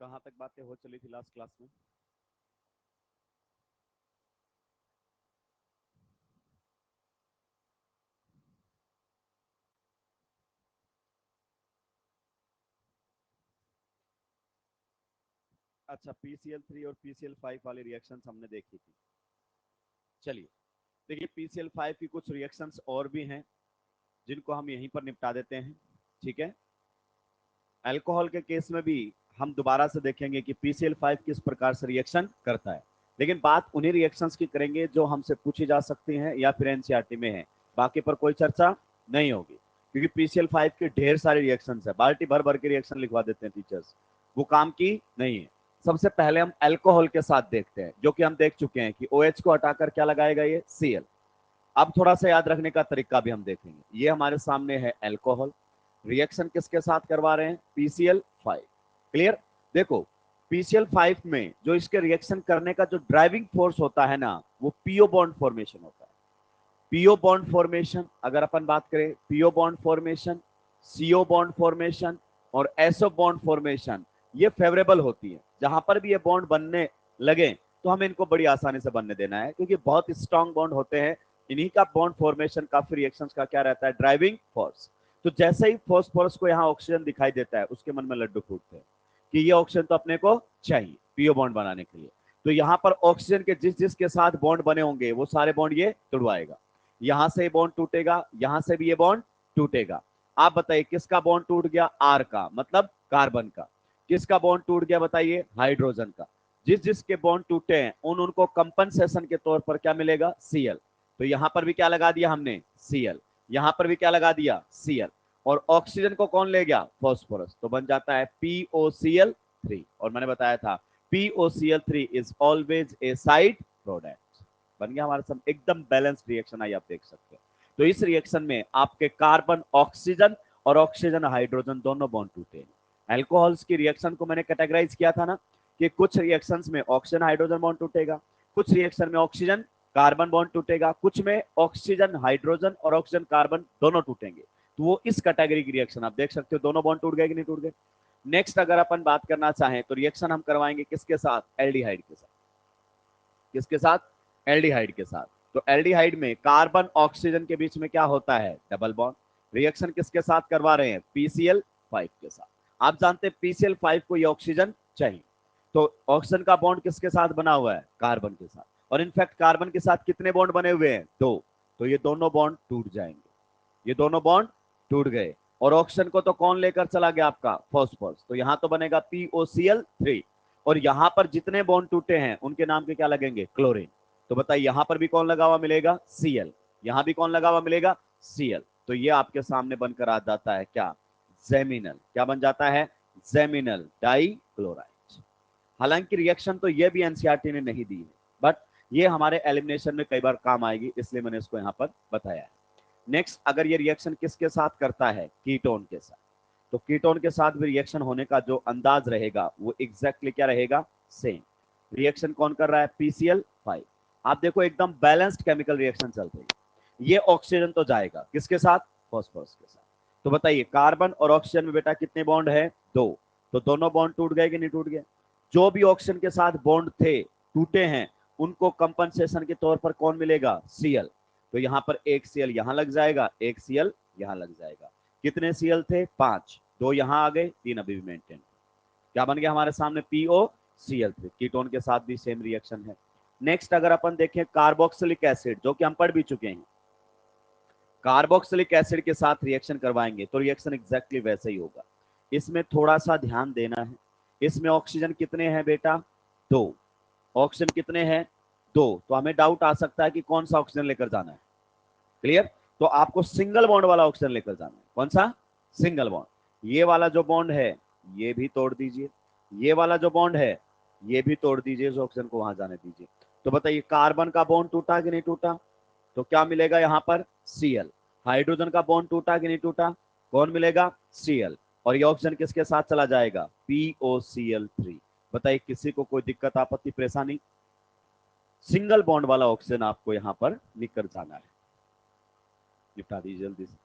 कहाँ तक बातें हो चली थी लास्ट क्लास में? अच्छा, PCl3 और PCl5 वाली रिएक्शंस हमने देखी थी। चलिए, देखिए PCl5 की कुछ रिएक्शंस और भी हैं जिनको हम यहीं पर निपटा देते हैं। ठीक है, अल्कोहल के केस में भी हम दोबारा से देखेंगे कि PCl5 किस प्रकार से रिएक्शन करता है, लेकिन बात उन्हीं रिएक्शंस की करेंगे जो हमसे पूछी जा सकती हैं या फिर एनसीईआरटी में है। बाकी पर कोई चर्चा नहीं होगी, क्योंकि PCl5 के ढेर सारे रिएक्शंस है, बाल्टी भर भर के रिएक्शन लिखवा देते हैं टीचर्स, वो काम की नहीं है। सबसे पहले हम अल्कोहल के साथ देखते हैं, जो कि हम देख चुके हैं कि OH को हटाकर क्या लगाएगा, ये Cl। अब थोड़ा सा याद रखने का तरीका भी हम देखेंगे। ये हमारे सामने है अल्कोहल, रिएक्शन किसके साथ करवा रहे हैं, PCl5। क्लियर? देखो, PCl5 में जो इसके रिएक्शन करने का जो ड्राइविंग फोर्स होता है ना, वो पीओ बॉन्ड फॉर्मेशन होता है। पीओ बॉन्ड फॉर्मेशन, अगर अपन बात करें, PO bond formation, CO bond formation और एसओ बॉन्ड फॉर्मेशन, ये फेवरेबल होती है। जहां पर भी ये बॉन्ड बनने लगे तो हमें इनको बड़ी आसानी से बनने देना है, क्योंकि बहुत स्ट्रॉन्ग बॉन्ड होते हैं। इन्हीं का बॉन्ड फॉर्मेशन काफी रिएक्शंस का क्या रहता है, ड्राइविंग फोर्स। तो जैसे ही फॉस्फोरस को यहाँ ऑक्सीजन दिखाई देता है, उसके मन में लड्डू फूटते हैं कि ये ऑक्सीजन तो अपने को चाहिए पीओ बॉन्ड बनाने के लिए। तो यहाँ पर ऑक्सीजन के जिस जिसके साथ बॉन्ड बने होंगे वो सारे बॉन्ड ये तुड़वाएगा। यहां से बॉन्ड टूटेगा, यहां से भी ये बॉन्ड टूटेगा। आप बताइए किसका बॉन्ड टूट गया, आर का, मतलब कार्बन का। किसका बॉन्ड टूट गया बताइए, हाइड्रोजन का। जिस जिसके बॉन्ड टूटे हैं उनको कंपनसेशन के तौर पर क्या मिलेगा, Cl। तो यहां पर भी क्या लगा दिया हमने, Cl। यहां पर भी क्या लगा दिया, Cl। और ऑक्सीजन को कौन ले गया, फॉस्फोरस। तो बन जाता है POCl3। और मैंने बताया था POCl3 is always a side product. बन गया हमारा सब, एकदम बैलेंस रिएक्शन आई, आप देख सकते हैं। तो इस रिएक्शन में आपके कार्बन ऑक्सीजन और ऑक्सीजन हाइड्रोजन दोनों बॉन्ड टूटे हैं। अल्कोहल्स की रिएक्शन को मैंने कैटेगराइज किया था ना, कि कुछ रिएक्शंस में ऑक्सीजन हाइड्रोजन बॉन्ड टूटेगा, कुछ रिएक्शन में ऑक्सीजन कार्बन बॉन्ड टूटेगा, कुछ में ऑक्सीजन हाइड्रोजन और ऑक्सीजन कार्बन दोनों टूटेंगे। तो वो इस कैटेगरी की रिएक्शन आप देख सकते हो, दोनों बॉन्ड टूट गए कि नहीं टूट गए। नेक्स्ट अगर अपन बात करना चाहें तो रिएक्शन हम करवाएंगे किसके साथ, एल्डिहाइड के साथ। किसके साथ, एल्डिहाइड के साथ। तो एल्डिहाइड में कार्बन ऑक्सीजन के बीच में क्या होता है, डबल बॉन्ड। रिएक्शन किसके साथ करवा रहे हैं, PCl5 के साथ। आप जानते हैं PCl5 को ये ऑक्सीजन चाहिए, तो ऑक्सीजन का बॉन्ड किसके साथ बना हुआ है, कार्बन के साथ। और इनफैक्ट कार्बन के साथ कितने बॉन्ड बने हुए हैं, दो। तो ये दोनों बॉन्ड टूट जाएंगे, ये दोनों बॉन्ड टूट गए। और ऑक्सीजन को तो कौन लेकर चला गया, आपका फॉस्फोरस। तो यहां तो बनेगा POCl3। और यहां पर जितने बॉन्ड टूटे हैं उनके नाम के क्या लगेंगे, क्लोरीन। तो बताइए यहां पर भी कौन लगा हुआ मिलेगा, Cl। यहां भी कौन लगा हुआ मिलेगा, Cl। तो ये आपके सामने बनकर आ जाता है क्या, जेमिनल। क्या बन जाता है, जेमिनल डाइक्लोराइड। हालांकि रिएक्शन तो ये भी एनसीईआरटी ने नहीं दी है, बट ये हमारे एलिमिनेशन में कई बार काम आएगी, इसलिए मैंने इसको यहां पर बताया है। नेक्स्ट, अगर ये रिएक्शन किसके साथ करता है, कीटोन के साथ, तो कीटोन के साथ भी रिएक्शन होने का जो अंदाज रहेगा वो एग्जैक्टली क्या रहेगा, सेम। रिएक्शन कौन कर रहा है, PCl5। आप देखो एकदम बैलेंस्ड केमिकल रिएक्शन चल रही है। ये ऑक्सीजन तो जाएगा किसके साथ, फॉस्फोरस के साथ। तो बताइए कार्बन और ऑक्सीजन में बेटा कितने बॉन्ड है, दो। तो दोनों बॉन्ड टूट गए कि नहीं टूट गए। जो भी ऑक्सीजन के साथ बॉन्ड थे, टूटे हैं, उनको कंपनसेशन के तौर पर कौन मिलेगा, Cl। तो यहां पर एक Cl यहां लग जाएगा, एक Cl यहां लग जाएगा। कितने Cl थे, 5। दो यहां आ गए, 3 अभी भी मेंटेन। क्या बन गया हमारे सामने, POCl3। कीटोन के साथ भी सेम रिएक्शन है। नेक्स्ट अगर अपन देखें कार्बोक्सिलिक एसिड, जो कि हम पढ़ भी चुके हैं, कार्बोक्सिलिक एसिड के साथ रिएक्शन करवाएंगे तो रिएक्शन एग्जैक्टली वैसे ही होगा। इसमें थोड़ा सा ध्यान देना है। इसमें ऑक्सीजन कितने हैं बेटा, दो। ऑक्सीजन कितने हैं, दो। तो हमें डाउट आ सकता है कि कौन सा ऑक्सीजन लेकर जाना है। क्लियर? तो आपको सिंगल बॉन्ड वाला ऑक्सीजन लेकर जाना है। कौन सा, सिंगल बॉन्ड। ये वाला जो बॉन्ड है ये भी तोड़ दीजिए, ये वाला जो बॉन्ड है ये भी तोड़ दीजिए, इस ऑक्सीजन को वहां जाने दीजिए। तो बताइए कार्बन का बॉन्ड टूटा कि नहीं टूटा, तो क्या मिलेगा यहां पर, Cl। हाइड्रोजन का बॉन्ड टूटा कि नहीं टूटा, कौन मिलेगा, Cl। और ये ऑक्सीजन किसके साथ चला जाएगा, POCl3। बताइए किसी को कोई दिक्कत आपत्ति परेशानी, सिंगल बॉन्ड वाला ऑक्सीजन आपको यहां पर लेकर जाना है। निपटा दीजिए जल्दी से।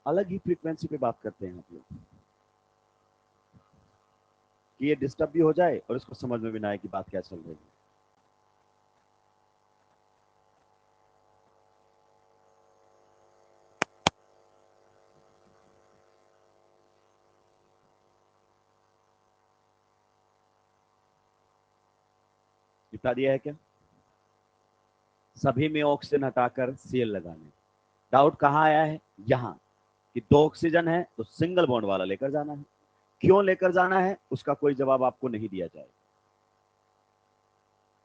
अलग ही फ्रीक्वेंसी पे बात करते हैं आप लोग कि ये डिस्टर्ब भी हो जाए और इसको समझ में भी ना आए कि बात क्या चल रही है। निपटा दिया है क्या? सभी में ऑक्सीजन हटाकर सीएल लगाने। डाउट कहाँ आया है? यहाँ कि दो ऑक्सीजन है तो सिंगल बॉन्ड वाला लेकर जाना है। क्यों लेकर जाना है उसका कोई जवाब आपको नहीं दिया जाए।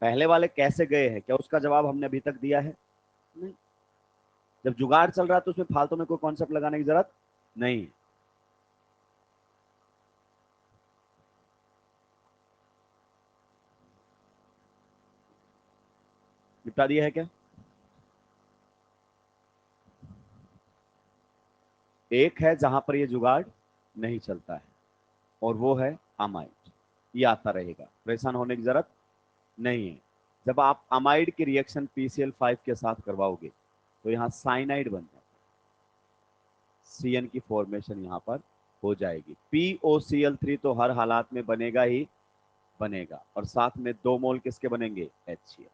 पहले वाले कैसे गए हैं क्या उसका जवाब हमने अभी तक दिया है? नहीं। जब जुगाड़ चल रहा है तो उसमें फालतू में कोई कॉन्सेप्ट लगाने की जरूरत नहीं। निपटा दिया है क्या? एक है जहां पर ये जुगाड़ नहीं चलता है और वो है अमाइड। ये आता रहेगा, परेशान होने की जरूरत नहीं है। जब आप अमाइड की रिएक्शन PCl5 के साथ करवाओगे तो यहाँ साइनाइड बन जाता है, CN की फॉर्मेशन यहाँ पर हो जाएगी। POCl3 तो हर हालात में बनेगा ही बनेगा और साथ में 2 मोल किसके बनेंगे? HCl।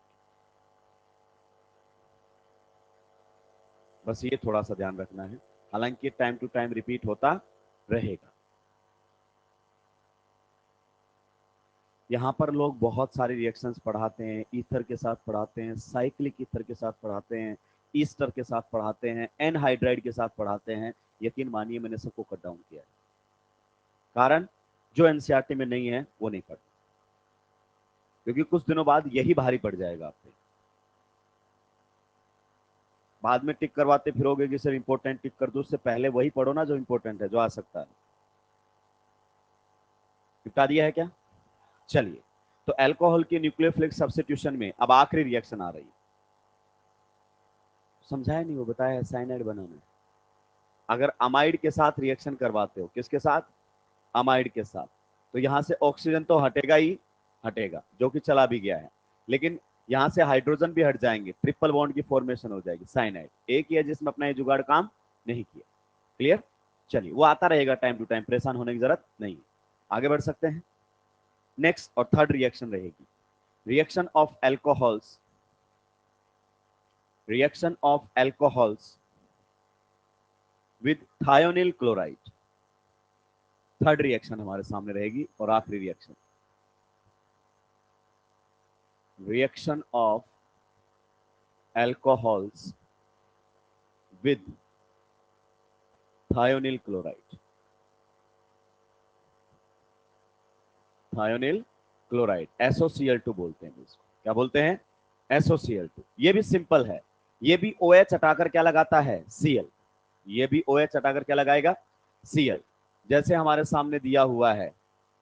बस ये थोड़ा सा ध्यान रखना है, हालांकि टाइम टू टाइम रिपीट होता रहेगा। यहाँ पर लोग बहुत सारे रिएक्शंस पढ़ाते हैं, ईथर के साथ पढ़ाते हैं, साइक्लिक ईथर के साथ पढ़ाते हैं, ईस्टर के साथ पढ़ाते हैं, एनहाइड्राइड के साथ पढ़ाते हैं। यकीन मानिए मैंने सबको कट डाउन किया है, कारण जो एनसीईआरटी में नहीं है वो नहीं पढ़ता, क्योंकि कुछ दिनों बाद यही भारी पड़ जाएगा आप पे। बाद में टिक करवाते फिरोगे कि सर इंपॉर्टेंट टिक कर दो, उससे पहले वही पढ़ो ना जो इंपॉर्टेंट है, जो आ सकता है। निपटा दिया है क्या? चलिए, तो अल्कोहल की न्यूक्लियोफिलिक सब्स्टिट्यूशन में अब आखिरी रिएक्शन आ रही है। समझाया नहीं, वो बताया है साइनाइड बनाना है। अगर अमाइड के साथ रिएक्शन करवाते हो, किसके साथ? अमाइड के साथ, तो यहां से ऑक्सीजन तो हटेगा ही हटेगा, जो कि चला भी गया है, लेकिन यहां से हाइड्रोजन भी हट जाएंगे, ट्रिपल बॉन्ड की फॉर्मेशन हो जाएगी। साइनाइड एक ही है जिसमें अपना ये जुगाड़ काम नहीं किया। क्लियर? चलिए, वो आता रहेगा टाइम टू टाइम, परेशान होने की जरूरत नहीं। आगे बढ़ सकते हैं। नेक्स्ट और थर्ड रिएक्शन रहेगी reaction of alcohols, reaction of alcohols with thionyl chloride. Third reaction हमारे सामने रहेगी और आखिरी reaction, reaction of alcohols with thionyl chloride. Thionyl chloride, SOCl2 बोलते हैं इसको। क्या बोलते हैं? SOCl2। ये भी सिंपल है, ये भी OH हटाकर क्या लगाता है? Cl। ये भी OH हटाकर क्या लगाएगा? Cl। जैसे हमारे सामने दिया हुआ है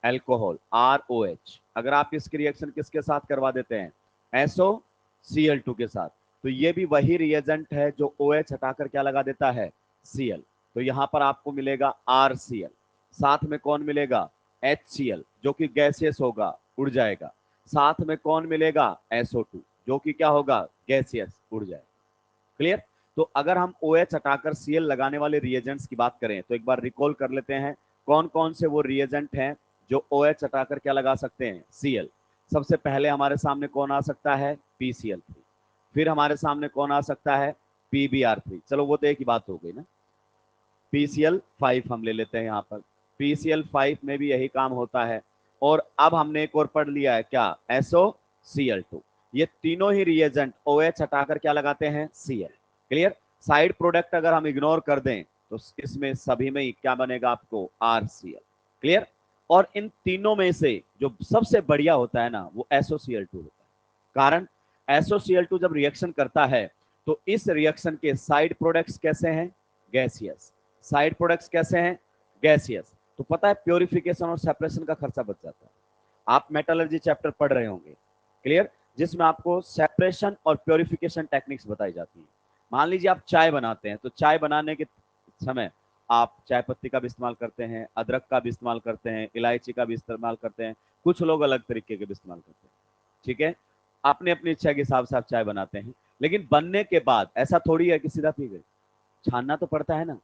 एल्कोहल ROH, अगर आप इसकी रिएक्शन किसके साथ करवा देते हैं? SOCl2 के साथ, तो ये भी वही रिएजेंट है जो OH हटाकर क्या लगा देता है? Cl। तो यहां पर आपको मिलेगा RCl, साथ में कौन मिलेगा? HCl, जो कि गैसियस होगा, उड़ जाएगा। साथ में कौन मिलेगा? SO2, जो कि क्या होगा? गैसियस, उड़ जाएगा। क्लियर? तो अगर हम OH हटाकर Cl लगाने वाले रिएजेंट्स की बात करें तो एक बार रिकॉल कर लेते हैं कौन कौन से वो रिएजेंट हैं जो OH हटाकर क्या लगा सकते हैं? Cl। सबसे पहले हमारे सामने कौन आ सकता है? PCl3। फिर हमारे सामने कौन आ सकता है? PbR3। चलो वो तो एक ही बात हो गई ना। PCl5 हम ले लेते हैं यहाँ पर, PCl5 में भी यही काम होता है। और अब हमने एक और पढ़ लिया है क्या? SOCl2। ये तीनों ही रिएजेंट OH हटाकर क्या लगाते हैं? Cl। क्लियर? साइड प्रोडक्ट अगर हम इग्नोर कर दें तो इसमें सभी में ही क्या बनेगा आपको? RCl। क्लियर? और इन तीनों में से जो सबसे बढ़िया होता है ना, वो SOCl2 होता है। कारण SOCl2 जब रिएक्शन करता है तो इस रिएक्शन के साइड प्रोडक्ट्स कैसे हैं? गैसियस। साइड प्रोडक्ट्स कैसे हैं? गैसियस। तो पता है प्योरिफिकेशन और सेपरेशन का खर्चा बच जाता है। आप मेटलर्जी चैप्टर पढ़ रहे होंगे, क्लियर, जिसमें आपको सेपरेशन और प्योरिफिकेशन टेक्निक्स बताई जाती है। मान लीजिए आप चाय बनाते हैं, तो चाय बनाने के समय आप चाय पत्ती का भी इस्तेमाल करते हैं, अदरक का भी इस्तेमाल करते हैं, इलायची का भी इस्तेमाल करते हैं, कुछ लोग अलग तरीके के भी इस्तेमाल करते हैं। ठीक है, अपनी अपनी इच्छा के हिसाब से आप चाय बनाते हैं, लेकिन बनने के बाद ऐसा थोड़ी है कि सीधा पी गए, छानना तो पड़ता है ना।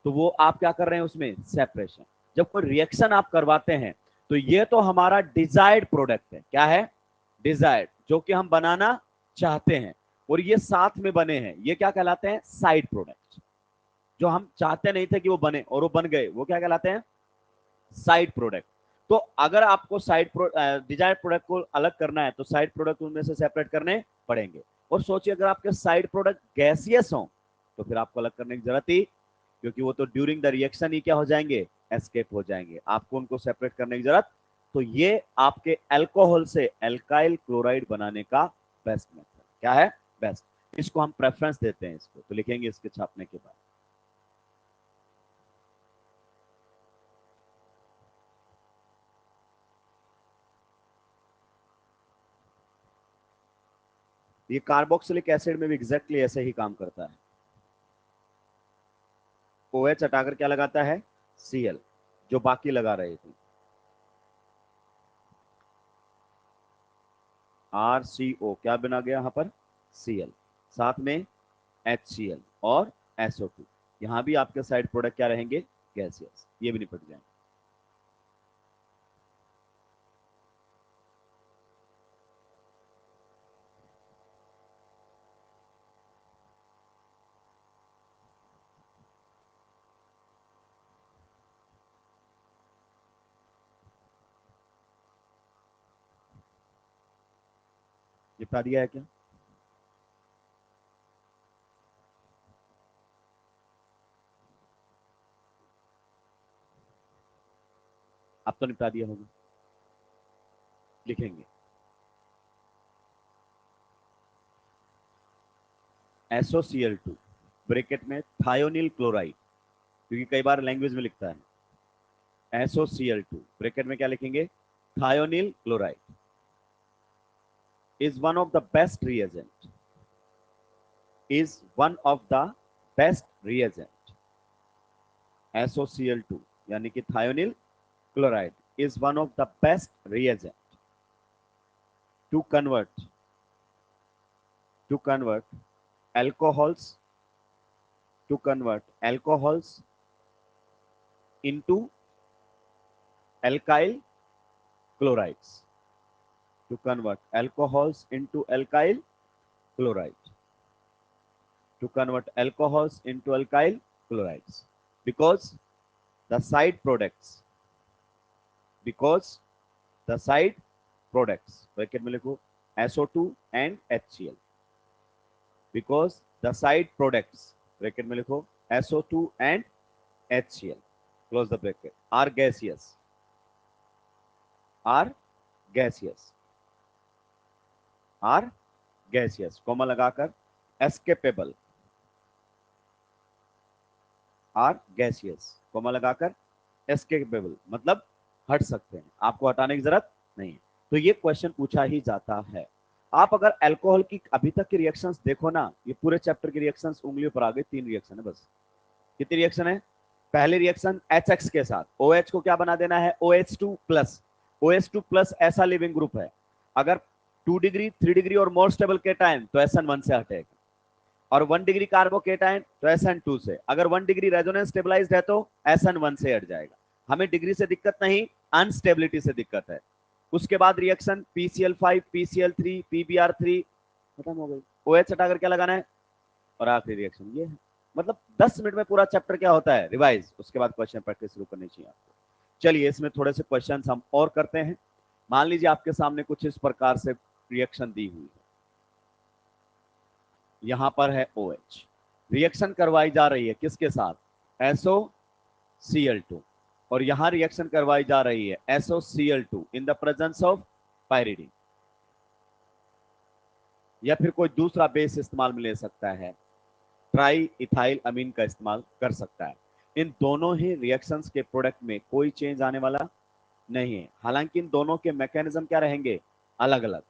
तो वो आप क्या कर रहे हैं उसमें, सेपरेशन। जब कोई रिएक्शन आप करवाते हैं तो ये तो हमारा डिजायर्ड प्रोडक्ट है, क्या है, डिजायर्ड, जो कि हम बनाना चाहते हैं, और ये साथ में बने हैं, ये क्या कहलाते हैं, साइड प्रोडक्ट। जो हम चाहते नहीं थे कि वो बने और वो बन गए, वो क्या कहलाते हैं, साइड प्रोडक्ट। तो अगर आपको डिजायर्ड प्रोडक्ट को अलग करना है तो साइड प्रोडक्ट उनमें से सेपरेट करने पड़ेंगे। और सोचिए अगर आपके साइड प्रोडक्ट गैसियस हो तो फिर आपको अलग करने की जरूरत ही, क्योंकि वो तो ड्यूरिंग द रिएक्शन ही क्या हो जाएंगे, एस्केप हो जाएंगे, आपको उनको सेपरेट करने की जरूरत। तो ये आपके अल्कोहल से एल्काइल क्लोराइड बनाने का बेस्ट मेथड क्या है, बेस्ट। इसको हम प्रेफरेंस देते हैं, इसको तो लिखेंगे इसके छापने के बाद। ये कार्बोक्सिलिक एसिड में भी एग्जैक्टली ऐसे ही काम करता है। OH हटाकर क्या लगाता है, Cl, जो बाकी लगा रहे थे, RCO क्या बना गया यहां पर, Cl, साथ में HCl और SO2। यहां भी आपके साइड प्रोडक्ट क्या रहेंगे, गैसियस, ये भी निपट जाएंगे। निपटा दिया है क्या, अब तो निपटा दिया होगा। लिखेंगे SOCl2 ब्रैकेट में थायोनिल क्लोराइड, क्योंकि कई बार लैंग्वेज में लिखता है SOCl2 ब्रैकेट में क्या लिखेंगे, thionyl chloride is one of the best reagent, is one of the best reagent, SOCl2 यानी कि thionyl chloride is one of the best reagent to convert alcohols, to convert alcohols into alkyl chlorides, to convert alcohols into alkyl chloride, to convert alcohols into alkyl chlorides, because the side products, because the side products bracket में लिखो SO2 and HCl, because the side products bracket में लिखो SO2 and HCl, close the bracket, are gaseous, are gaseous, are gaseous, comma लगाकर escapable, are gaseous, comma लगाकर escapable, मतलब हट सकते हैं, आपको हटाने की जरूरत नहीं है। तो ये क्वेश्चन पूछा ही जाता है। आप अगर अल्कोहल की अभी तक की रिएक्शंस देखो ना, ये पूरे चैप्टर की रिएक्शंस उंगलियों पर आ गई, 3 रिएक्शन है बस। कितनी रिएक्शन है, पहले रिएक्शन HX के साथ OH को क्या बना देना है, OH2 प्लस। OH2 प्लस ऐसा लिविंग ग्रुप है, अगर 2 डिग्री 3 डिग्री और मोर स्टेबल केटायन तो SN1 से हटेगा, और 1 डिग्री कार्बोकेटायन तो SN2 से, अगर 1 डिग्री रेजोनेंस स्टेबलाइज्ड है तो SN1 से हट जाएगा। हमें डिग्री से दिक्कत नहीं, अनस्टेबिलिटी से दिक्कत है। उसके बाद रिएक्शन PCl5 PCl3 PBr3 खत्म हो गई, OH हटाकर क्या लगाना है, और आखिरी रिएक्शन ये है। मतलब 10 मिनट में पूरा चैप्टर क्या होता है, रिवाइज, उसके बाद क्वेश्चन प्रैक्टिस शुरू करनी चाहिए आपको। चलिए इसमें थोड़े से क्वेश्चन हम और करते हैं। मान लीजिए आपके सामने कुछ इस प्रकार से रिएक्शन दी हुई है, यहां पर है OH, रिएक्शन करवाई जा रही है किसके साथ, SOCl2, और यहां रिएक्शन करवाई जा रही है SOCl2 in the presence of pyridine, या फिर कोई दूसरा बेस इस्तेमाल में ले सकता है, ट्राई इथाइल अमीन का इस्तेमाल कर सकता है। इन दोनों ही रिएक्शंस के प्रोडक्ट में कोई चेंज आने वाला नहीं है, हालांकि इन दोनों के मैकेनिज्म क्या रहेंगे, अलग अलग,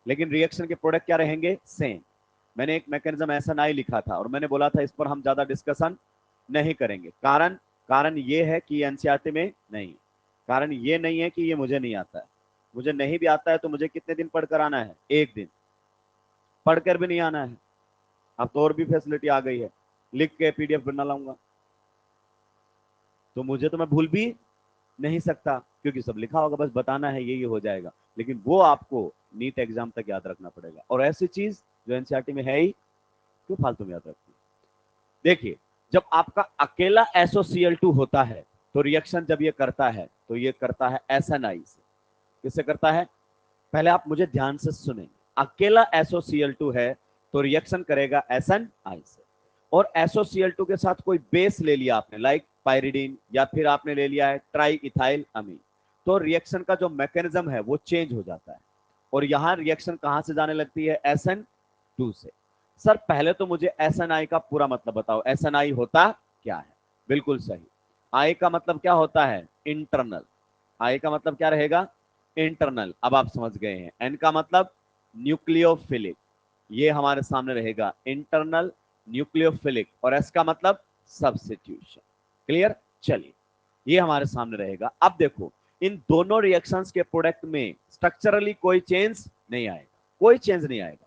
लेकिन रिएक्शन के प्रोडक्ट क्या रहेंगे, सेम। मैंने एक मैकेनिज्म ऐसा ना ही लिखा था और मैंने बोला था इस पर हम ज्यादा डिस्कशन नहीं करेंगे, कारण कारण ये है कि एनसीईआरटी में नहीं, कारण ये नहीं है कि ये मुझे नहीं आता है, मुझे नहीं भी आता है तो मुझे कितने दिन पढ़कर आना है, 1 दिन। पढ़कर भी नहीं आना है। अब तो और भी फैसिलिटी आ गई है, लिख के पीडीएफ बना लाऊंगा, तो मुझे तो मैं भूल भी नहीं सकता क्योंकि सब लिखा होगा, बस बताना है, ये हो जाएगा। लेकिन वो आपको नीट एग्जाम तक याद रखना पड़ेगा, और ऐसी चीज जो एनसीईआरटी में है ही, क्यों फालतू में याद रखती है। देखिए, जब आपका अकेला SOCl2 होता है तो रिएक्शन जब ये करता है तो ये करता है SNI से। किससे करता है, पहले आप मुझे ध्यान से सुने। अकेला SOCl2 है तो रिएक्शन करेगा SNI से, और SOCl2 के साथ कोई बेस ले लिया आपने, लाइक पायरिडीन, या फिर आपने ले लिया है ट्राई इथाइल अमीन, तो रिएक्शन का जो मैकेनिज्म है वो चेंज हो जाता है, और यहां रिएक्शन कहां से जाने लगती है, SN2 से। सर पहले तो मुझे SNI का पूरा मतलब बताओ, SNI होता क्या है। बिल्कुल सही, आई का मतलब क्या होता है, इंटरनल। आई का मतलब क्या रहेगा, इंटरनल। अब आप समझ गए हैं। एन का मतलब न्यूक्लियोफिलिक, ये हमारे सामने रहेगा इंटरनल न्यूक्लियोफिलिक, और एस का मतलब सब्स्टिट्यूशन। क्लियर, चलिए ये हमारे सामने रहेगा। अब देखो, इन दोनों रिएक्शंस के प्रोडक्ट में स्ट्रक्चरली कोई चेंज नहीं आएगा, कोई चेंज नहीं आएगा।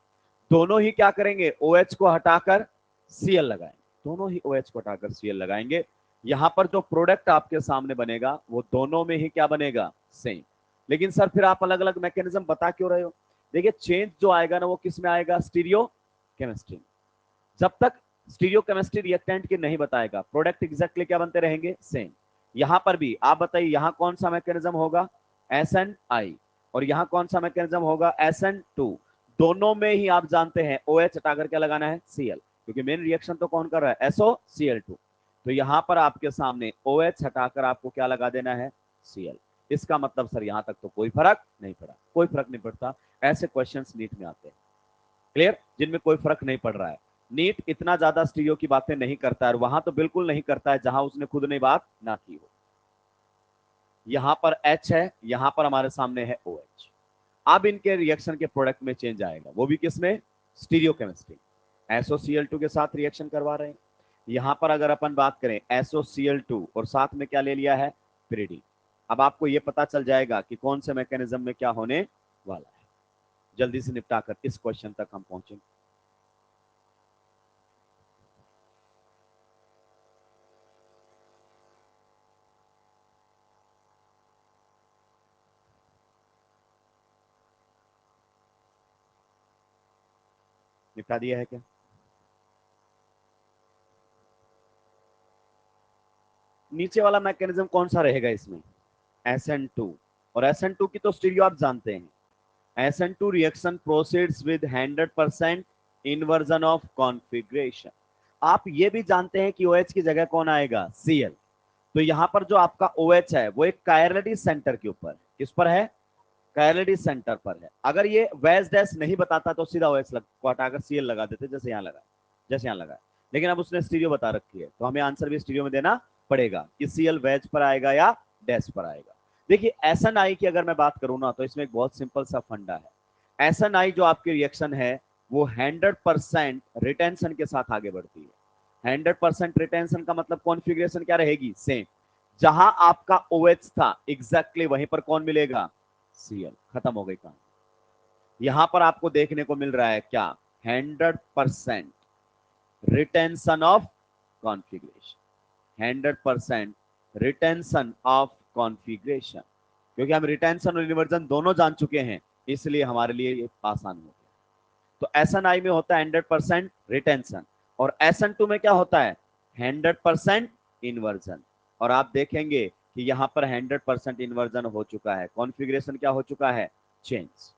दोनों ही क्या करेंगे, OH को हटाकर Cl लगाएंगे, दोनों ही OH को हटाकर Cl लगाएंगे। यहां पर जो प्रोडक्ट आपके सामने बनेगा वो दोनों में ही क्या बनेगा, सेम। लेकिन सर फिर आप अलग अलग मैकेनिज्म बता क्यों रहे हो। देखिए, चेंज जो आएगा ना वो किस में आएगा, स्टीरियो केमिस्ट्री। जब तक स्टीरियो केमिस्ट्री रिएक्टेंट की नहीं बताएगा, प्रोडक्ट एग्जैक्टली क्या बनते रहेंगे, सेम। यहां पर भी आप बताइए, यहां कौन सा मैकेनिज्म होगा, SNI, और यहां कौन सा मैकेनिज्म होगा, SN2। दोनों में ही आप जानते हैं OH हटाकर क्या लगाना है, Cl, क्योंकि मेन रिएक्शन तो कौन कर रहा है, SOCl2। तो यहां पर आपके सामने OH हटाकर आपको क्या लगा देना है, Cl। इसका मतलब सर यहां तक तो कोई फर्क नहीं पड़ा, कोई फर्क नहीं पड़ता। ऐसे क्वेश्चंस नीट में आते हैं, क्लियर, जिनमें कोई फर्क नहीं पड़ रहा है। नीट इतना ज्यादा स्टीरियो की बातें नहीं करता है, वहां तो बिल्कुल नहीं करता है जहां उसने खुद ने बात ना की हो। यहां पर H है, यहां पर हमारे सामने है OH। अब इनके रिएक्शन के प्रोडक्ट में चेंज आएगा, वो भी किसमें, स्टीरियो केमिस्ट्री। SOCl2 के साथ रिएक्शन करवा रहे हैं। यहां पर अगर अपन बात करें SOCl2 और साथ में क्या ले लिया है, पिरिडीन। अब आपको यह पता चल जाएगा कि कौन से मैकेनिज्म में क्या होने वाला है। जल्दी से निपटाकर इस क्वेश्चन तक हम पहुंचेंगे। निपटा दिया है क्या, नीचे वाला मैकेनिज्म कौन सा रहेगा इसमें, SN2। और SN2 की तो स्टीरियो आप जानते हैं, SN2 reaction proceeds with 100% inversion of configuration. आप ये भी जानते हैं कि OH की जगह कौन आएगा, Cl। तो यहां पर जो आपका OH है वो एक कायरलिटी सेंटर के ऊपर, किस पर है, कायरलिटी सेंटर पर है। अगर ये वेज डैश नहीं बताता तो सीधा OH को हटाकर Cl लगा देते, जैसे यहां लगा, जैसे यहां लगा। लेकिन अब उसने स्टीरियो बता रखी है तो हमें आंसर भी स्टीरियो में देना पड़ेगा कि Cl वेज पर आएगा या डैश पर आएगा। देखिए, SNI की अगर मैं बात करूं ना तो इसमें एक बहुत सिंपल सा फंडा है। SNI जो आपकी रिएक्शन है वो 100% रिटेंशन के साथ आगे बढ़ती है। 100% रिटेंशन का मतलब कॉन्फ़िगरेशन क्या रहेगी, सेम। जहां आपका OH था एग्जैक्टली वहीं पर कौन मिलेगा, Cl। खत्म हो गई कहानी। यहां पर आपको देखने को मिल रहा है क्या, 100% retention of configuration, 100% retention of configuration. क्योंकि हम रिटेंशन और इन्वर्जन दोनों जान चुके हैं, इसलिए हमारे लिए ये आसान हो गया। तो SNI में होता है 100% रिटेंशन, और SN2 में क्या होता है, 100% इन्वर्जन। और आप देखेंगे कि यहां पर 100% इन्वर्जन हो चुका है, कॉन्फ़िगरेशन क्या हो चुका है, चेंज।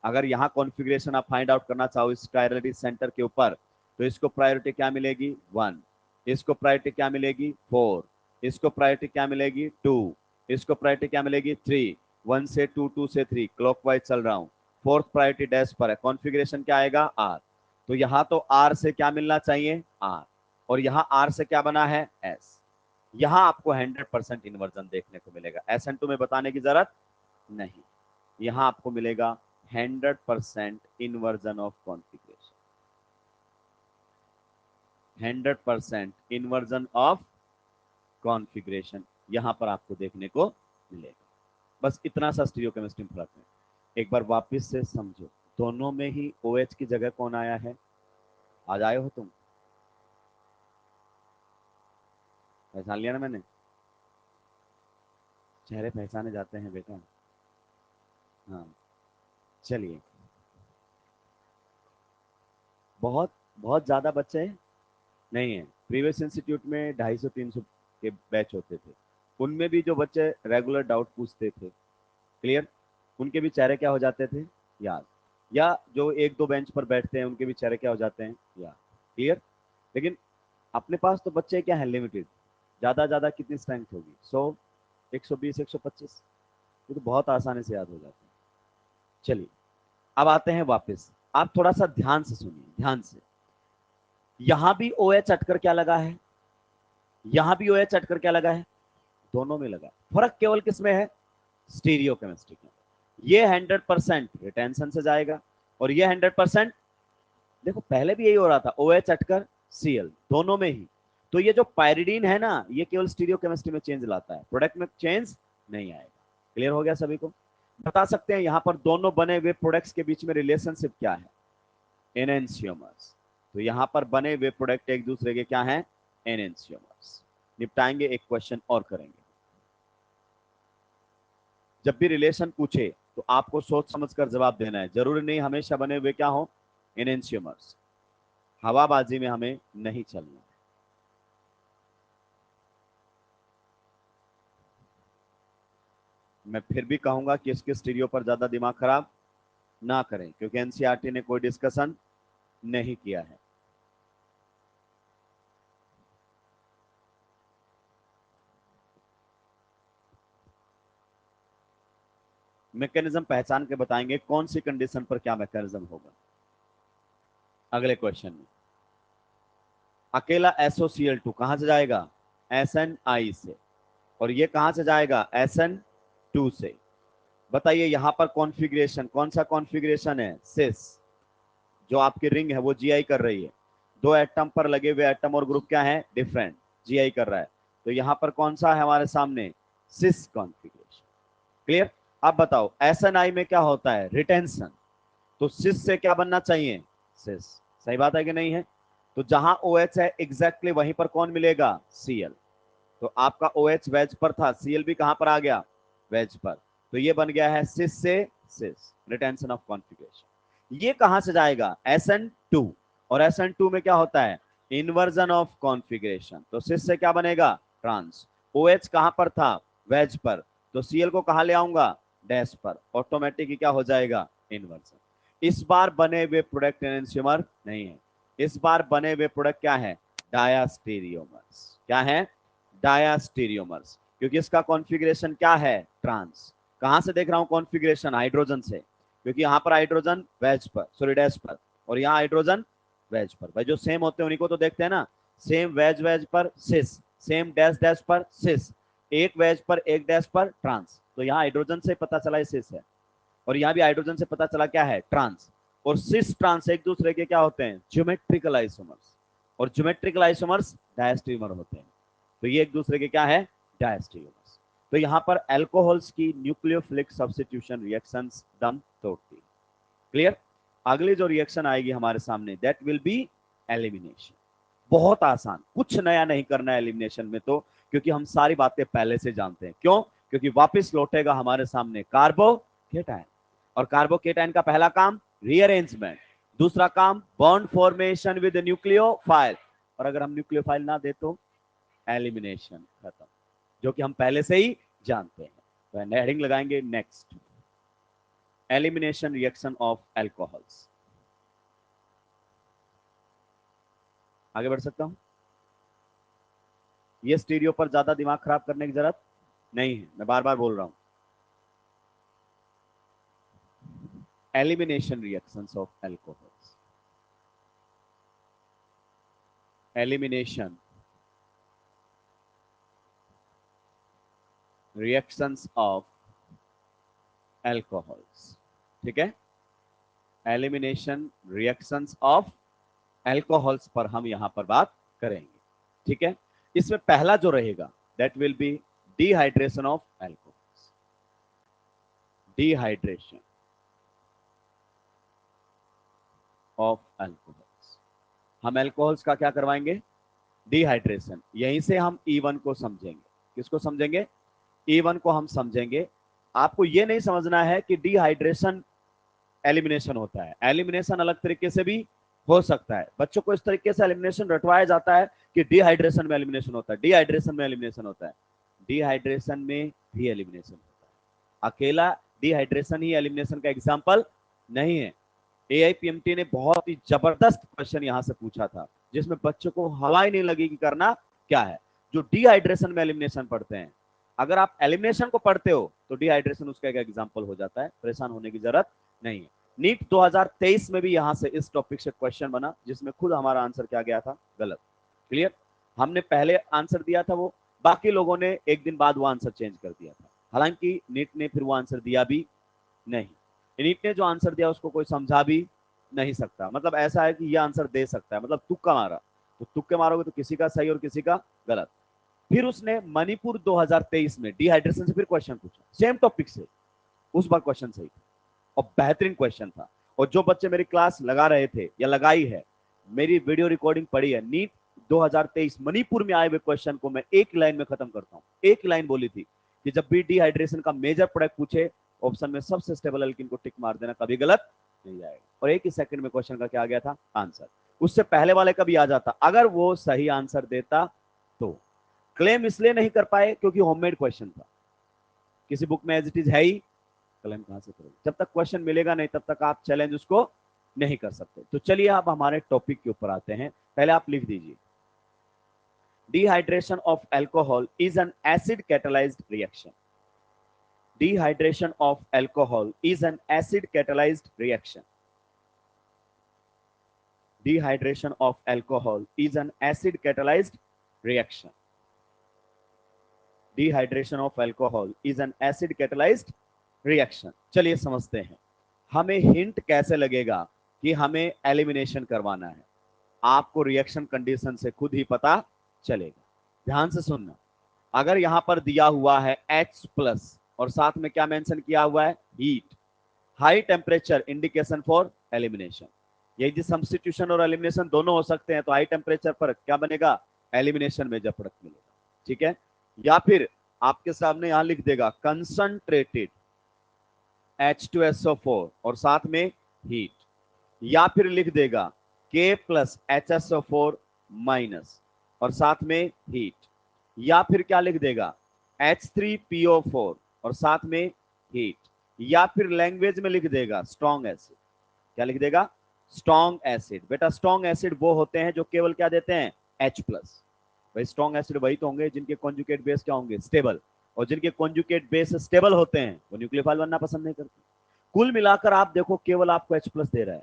अगर यहां कॉन्फ़िगरेशन आप फाइंड आउट करना चाहो इस कायरलिटी सेंटर के ऊपर, तो इसको प्रायोरिटी क्या मिलेगी, 1। इसको प्रायोरिटी क्या मिलेगी, 4। इसको प्रायोरिटी क्या मिलेगी, 2। इसको प्रायोरिटी क्या मिलेगी, 3। 1 से 2, 2 से 3, क्लॉकवाइज चल रहा हूं। फोर्थ प्रायोरिटी डैश पर है, कॉन्फ़िगरेशन क्या आएगा, R। तो यहां तो R से क्या मिलना चाहिए, R, और यहां R से क्या बना है, S। यहां आपको 100% इन्वर्जन देखने को मिलेगा, SN2 में बताने की जरूरत नहीं। यहां आपको मिलेगा 100% inversion of configuration, 100% inversion of configuration यहां पर आपको देखने को मिलेगा। बस इतना सा स्टीरियोकेमिस्ट्री में फर्क है, एक बार वापस से समझो। दोनों में ही OH की जगह कौन आया है? आज आए हो तुम? पहचान लिया ना मैंने? चेहरे पहचाने जाते हैं बेटा। हाँ, चलिए। बहुत बहुत ज्यादा बच्चे नहीं है। प्रीवियस इंस्टीट्यूट में 250-300 के बैच होते थे। उनमें भी जो बच्चे रेगुलर डाउट पूछते थे, क्लियर, उनके भी चेहरे क्या हो जाते थे? याद। या जो एक दो बेंच पर बैठते हैं उनके भी चेहरे क्या हो जाते हैं? याद। क्लियर। लेकिन अपने पास तो बच्चे क्या है, लिमिटेड। ज्यादा ज्यादा कितनी स्ट्रेंथ होगी? 100, 120, 125। ये तो बहुत आसानी से याद हो जाते हैं। चलिए, अब आते हैं वापस। आप थोड़ा सा ध्यान से सुनिए, ध्यान से। यहां भी OH अटकर क्या लगा है? यहां भी OH अटकर क्या लगा है? दोनों में लगा। फर्क केवल किसमें है? स्टीरियो केमिस्ट्री में। ये 100% रिटेंशन से जाएगा और ये 100%। देखो पहले भी यही हो रहा था, OH अटकर Cl, दोनों में ही। तो ये जो पायरिडीन है ना, ये केवल स्टीरियो केमिस्ट्री में चेंज लाता है, प्रोडक्ट में चेंज नहीं आएगा। क्लियर हो गया सभी को? बता सकते हैं यहां पर दोनों बने हुए प्रोडक्ट्स के बीच में रिलेशनशिप क्या है? एनेंशियोमर्स। तो यहां पर बने हुए प्रोडक्ट एक दूसरे के क्या हैं? एनेंशियोमर्स। निपटाएंगे, एक क्वेश्चन और करेंगे। जब भी रिलेशन पूछे तो आपको सोच समझकर जवाब देना है। जरूरी नहीं हमेशा बने हुए क्या हो? एनेंशियोमर्स। हवाबाजी में हमें नहीं चलना। मैं फिर भी कहूंगा कि इसके स्टीरियो पर ज्यादा दिमाग खराब ना करें, क्योंकि एनसीईआरटी ने कोई डिस्कशन नहीं किया है। मैकेनिज्म पहचान के बताएंगे कौन सी कंडीशन पर क्या मैकेनिज्म होगा। अगले क्वेश्चन में अकेला SOCl2 कहां से जाएगा? SNI से। और ये कहां से जाएगा? SN2 से। बताइए यहां पर कॉन्फ़िगरेशन कौन सा कॉन्फ़िगरेशन है? सिस। जो आपकी रिंग है वो GI कर रही है। दो एटम पर लगे हुए एटम और ग्रुप क्या है? डिफरेंट। GI कर रहा है। तो यहां पर कौन सा है हमारे सामने? सिस कॉन्फ़िगरेशन। क्लियर। अब बताओ SNI में क्या होता है? रिटेंशन। तो सिस से क्या बनना चाहिए? सिस। सही बात है कि नहीं है? तो जहां OH है एग्जैक्टली वहीं पर कौन मिलेगा? Cl। तो आपका OH वेज पर था, Cl भी कहां पर आ गया? वेज पर। तो ये बन गया है सिस से सिस, रिटेंशन ऑफ कॉन्फ़िगरेशन। ये कहां से जाएगा? SN2। और SN2 में क्या होता है? Inversion of configuration. तो सिस से क्या बनेगा? ट्रांस। OH कहां पर था? वेज पर। तो Cl को कहां ले आऊंगा? डैश पर। ऑटोमेटिक क्या हो जाएगा? इन्वर्जन। इस बार बने हुए प्रोडक्ट एनेंशियोमर नहीं है। इस बार बने हुए प्रोडक्ट क्या है? डायास्टीरियोमर्स। क्या है? डायास्टीरियोमर्स। क्योंकि इसका कॉन्फ़िगरेशन क्या है? ट्रांस। कहां से देख रहा हूं कॉन्फ़िगरेशन? हाइड्रोजन से। क्योंकि यहां पर हाइड्रोजन वेज पर, सॉरी डैश पर, और यहां हाइड्रोजन वेज पर। भाई जो सेम होते हैं उन्हीं को तो देखते हैं ना। सेम वेज वेज पर सिस, सेम डैश डैश पर सिस, एक वेज पर एक डैश पर ट्रांस। तो यहाँ हाइड्रोजन से पता चला ये सिस है, और यहाँ भी हाइड्रोजन से पता चला क्या है? ट्रांस। और सिस ट्रांस एक दूसरे के क्या होते हैं? Geometrical isomers. और ज्योमेट्रिकल आइसोमर्स डायस्टेरियोमर होते हैं। तो ये एक दूसरे के क्या है? डायस्टेरियोमर्स। तो यहां पर अल्कोहल्स की न्यूक्लियोफिलिक सब्स्टिट्यूशन रिएक्शंस दम तोड़ती है। क्लियर। अगली जो रिएक्शन आएगी हमारे सामने, दैट विल बी एलिमिनेशन। बहुत आसान, कुछ नया नहीं करना है एलिमिनेशन में तो, क्योंकि हम सारी बातें पहले से जानते हैं। क्यों? क्योंकि वापस लौटेगा हमारे सामने कार्बोकेटायन। और कार्बोकेटायन का पहला काम रीअरेंजमेंट, दूसरा काम बॉन्ड फॉर्मेशन विद न्यूक्लियोफाइल, और अगर हम न्यूक्लियोफाइल ना दे तो एलिमिनेशन खत्म, जो कि हम पहले से ही जानते हैं। तो हेडिंग लगाएंगे next, elimination reaction of alcohols. आगे बढ़ सकता हूं? ये स्टीरियो पर ज्यादा दिमाग खराब करने की जरूरत नहीं है, मैं बार बार बोल रहा हूं। Elimination reactions of alcohols. Elimination reactions of alcohols. ठीक है, एलिमिनेशन रिएक्शंस ऑफ एल्कोहल्स पर हम यहां पर बात करेंगे। ठीक है, इसमें पहला जो रहेगा that will be dehydration of alcohols. Dehydration. Of alcohols. हम अल्कोहल्स का क्या करवाएंगे? डिहाइड्रेशन। यहीं से हम E1 को समझेंगे। किसको समझेंगे? E1 को हम समझेंगे। आपको ये नहीं समझना है कि डिहाइड्रेशन एलिमिनेशन होता है, एलिमिनेशन अलग तरीके से भी हो सकता है। बच्चों को इस तरीके से एलिमिनेशन रटवाया जाता है कि डिहाइड्रेशन में एलिमिनेशन होता है, डिहाइड्रेशन में एलिमिनेशन होता है। डिहाइड्रेशन में भी एलिमिनेशन होता है, अकेला डिहाइड्रेशन ही एलिमिनेशन का एग्जाम्पल नहीं है। AIPMT ने बहुत ही जबरदस्त क्वेश्चन यहां से पूछा था, जिसमें बच्चों को हवा ही नहीं लगी कि करना क्या है। जो डिहाइड्रेशन में एलिमिनेशन पढ़ते हैं, अगर आप एलिमिनेशन को पढ़ते हो तो डिहाइड्रेशन उसका एक एग्जाम्पल हो जाता है, परेशान होने की जरूरत नहीं है। नीट 2023 में भी यहां से इस टॉपिक से क्वेश्चन बना, जिसमें खुद हमारा आंसर क्या गया था? गलत। क्लियर? हमने पहले आंसर दिया था वो, बाकी लोगों ने एक दिन बाद वो आंसर चेंज कर दिया था। हालांकि नीट ने फिर वो आंसर दिया भी नहीं। नीट ने जो आंसर दिया उसको कोई समझा भी नहीं सकता। मतलब ऐसा है कि ये आंसर दे सकता है, मतलब तुक्का मारा, तो तुक्के मारोगे तो किसी का सही और किसी का गलत। फिर उसने मणिपुर 2023 में डिहाइड्रेशन से फिर क्वेश्चन पूछा, सेम टॉपिक से। उस बार क्वेश्चन सही था और बेहतरीन क्वेश्चन था। और जो बच्चे मेरी क्लास लगा रहे थे या लगाई है, मेरी वीडियो रिकॉर्डिंग पड़ी है, नीट 2023 मणिपुर में आए हुए क्वेश्चन को मैं एक लाइन में खत्म करता हूं। एक लाइन बोली थी कि जब भी डिहाइड्रेशन का मेजर प्रोडक्ट पूछे, ऑप्शन में सबसे स्टेबल एल्कीन को टिक मार देना, कभी गलत नहीं जाएगा। और एक ही सेकंड में क्वेश्चन का क्या आ गया था? आंसर। उससे पहले वाले का भी आ जाता अगर वो सही आंसर देता तो। क्लेम इसलिए नहीं कर पाए क्योंकि होममेड क्वेश्चन था, किसी बुक में एज इट इज है ही, क्लेम कहां से करोगे? जब तक क्वेश्चन मिलेगा नहीं तब तक आप चैलेंज उसको नहीं कर सकते। तो चलिए अब हमारे टॉपिक के ऊपर आते हैं। पहले आप लिख दीजिए, dehydration of alcohol is an acid catalyzed reaction. Dehydration of alcohol is an acid catalyzed reaction. Dehydration of alcohol is an acid catalyzed reaction. Dehydration of alcohol is an acid catalyzed reaction. चलिए समझते हैं, हमें hint कैसे लगेगा कि हमें elimination करवाना है। आपको रिएक्शन कंडीशन से खुद ही पता चलेगा। ध्यान से सुनना, अगर यहां पर दिया हुआ है H+ और साथ में क्या मेंशन किया हुआ है? Heat. High temperature indication for elimination. यदि सब्स्टिट्यूशन और एलिमिनेशन दोनों हो सकते हैं तो हाई टेम्परेचर पर क्या बनेगा? एलिमिनेशन में जब प्रोडक्ट मिलेगा। ठीक है? या फिर आपके सामने यहां लिख देगा कंसंट्रेटेड H2SO4 और साथ में हीट, या फिर लिख देगा K+HSO4- और साथ में हीट, या फिर क्या लिख देगा? H3PO4 और साथ में हीट, या फिर लैंग्वेज में लिख देगा स्ट्रॉन्ग एसिड। क्या लिख देगा? Strong acid. बेटा स्ट्रॉन्ग एसिड वो होते हैं जो केवल क्या देते हैं? H+। भाई स्ट्रॉन्ग एसिड वही तो होंगे जिनके कॉन्जुगेट बेस क्या होंगे? स्टेबल। और जिनके कॉन्जुगेट बेस स्टेबल होते हैं वो न्यूक्लियोफाइल बनना पसंद नहीं करते। कुल मिलाकर आप देखो, केवल आपको H+ दे रहा है,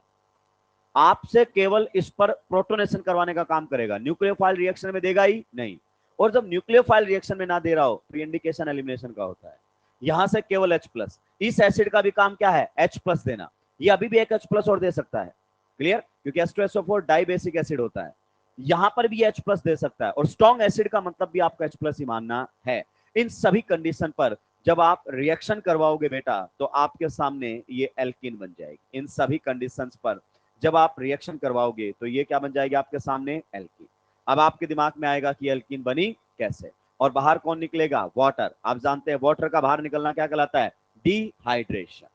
आपसे केवल इस पर प्रोटोनेशन करवाने का काम करेगा, न्यूक्लियोफाइल रिएक्शन में देगा ही नहीं। और जब न्यूक्लियोफाइल रिएक्शन में ना दे रहा हो तो इंडिकेशन एलिमिनेशन का होता है। यहां से केवल H+। इस एसिड का भी काम क्या है? H+ देना। ये अभी भी एक H+ और दे सकता है। क्लियर? क्योंकि H2SO4 डाइबेसिक एसिड होता है। यहां पर भी H+ दे सकता है, और स्ट्रॉन्ग एसिड का मतलब भी आपको H+ ही मानना है। इन सभी कंडीशन पर जब आप रिएक्शन करवाओगे बेटा तो आपके सामने ये एल्कीन बन जाएगी। इन सभी कंडीशंस पर जब आप रिएक्शन करवाओगे तो ये क्या बन जाएगी आपके सामने? एल्कीन। अब आपके दिमाग में आएगा कि एल्कीन बनी कैसे, और बाहर कौन निकलेगा? वाटर। आप जानते हैं वाटर का बाहर निकलना क्या कहलाता है? डिहाइड्रेशन।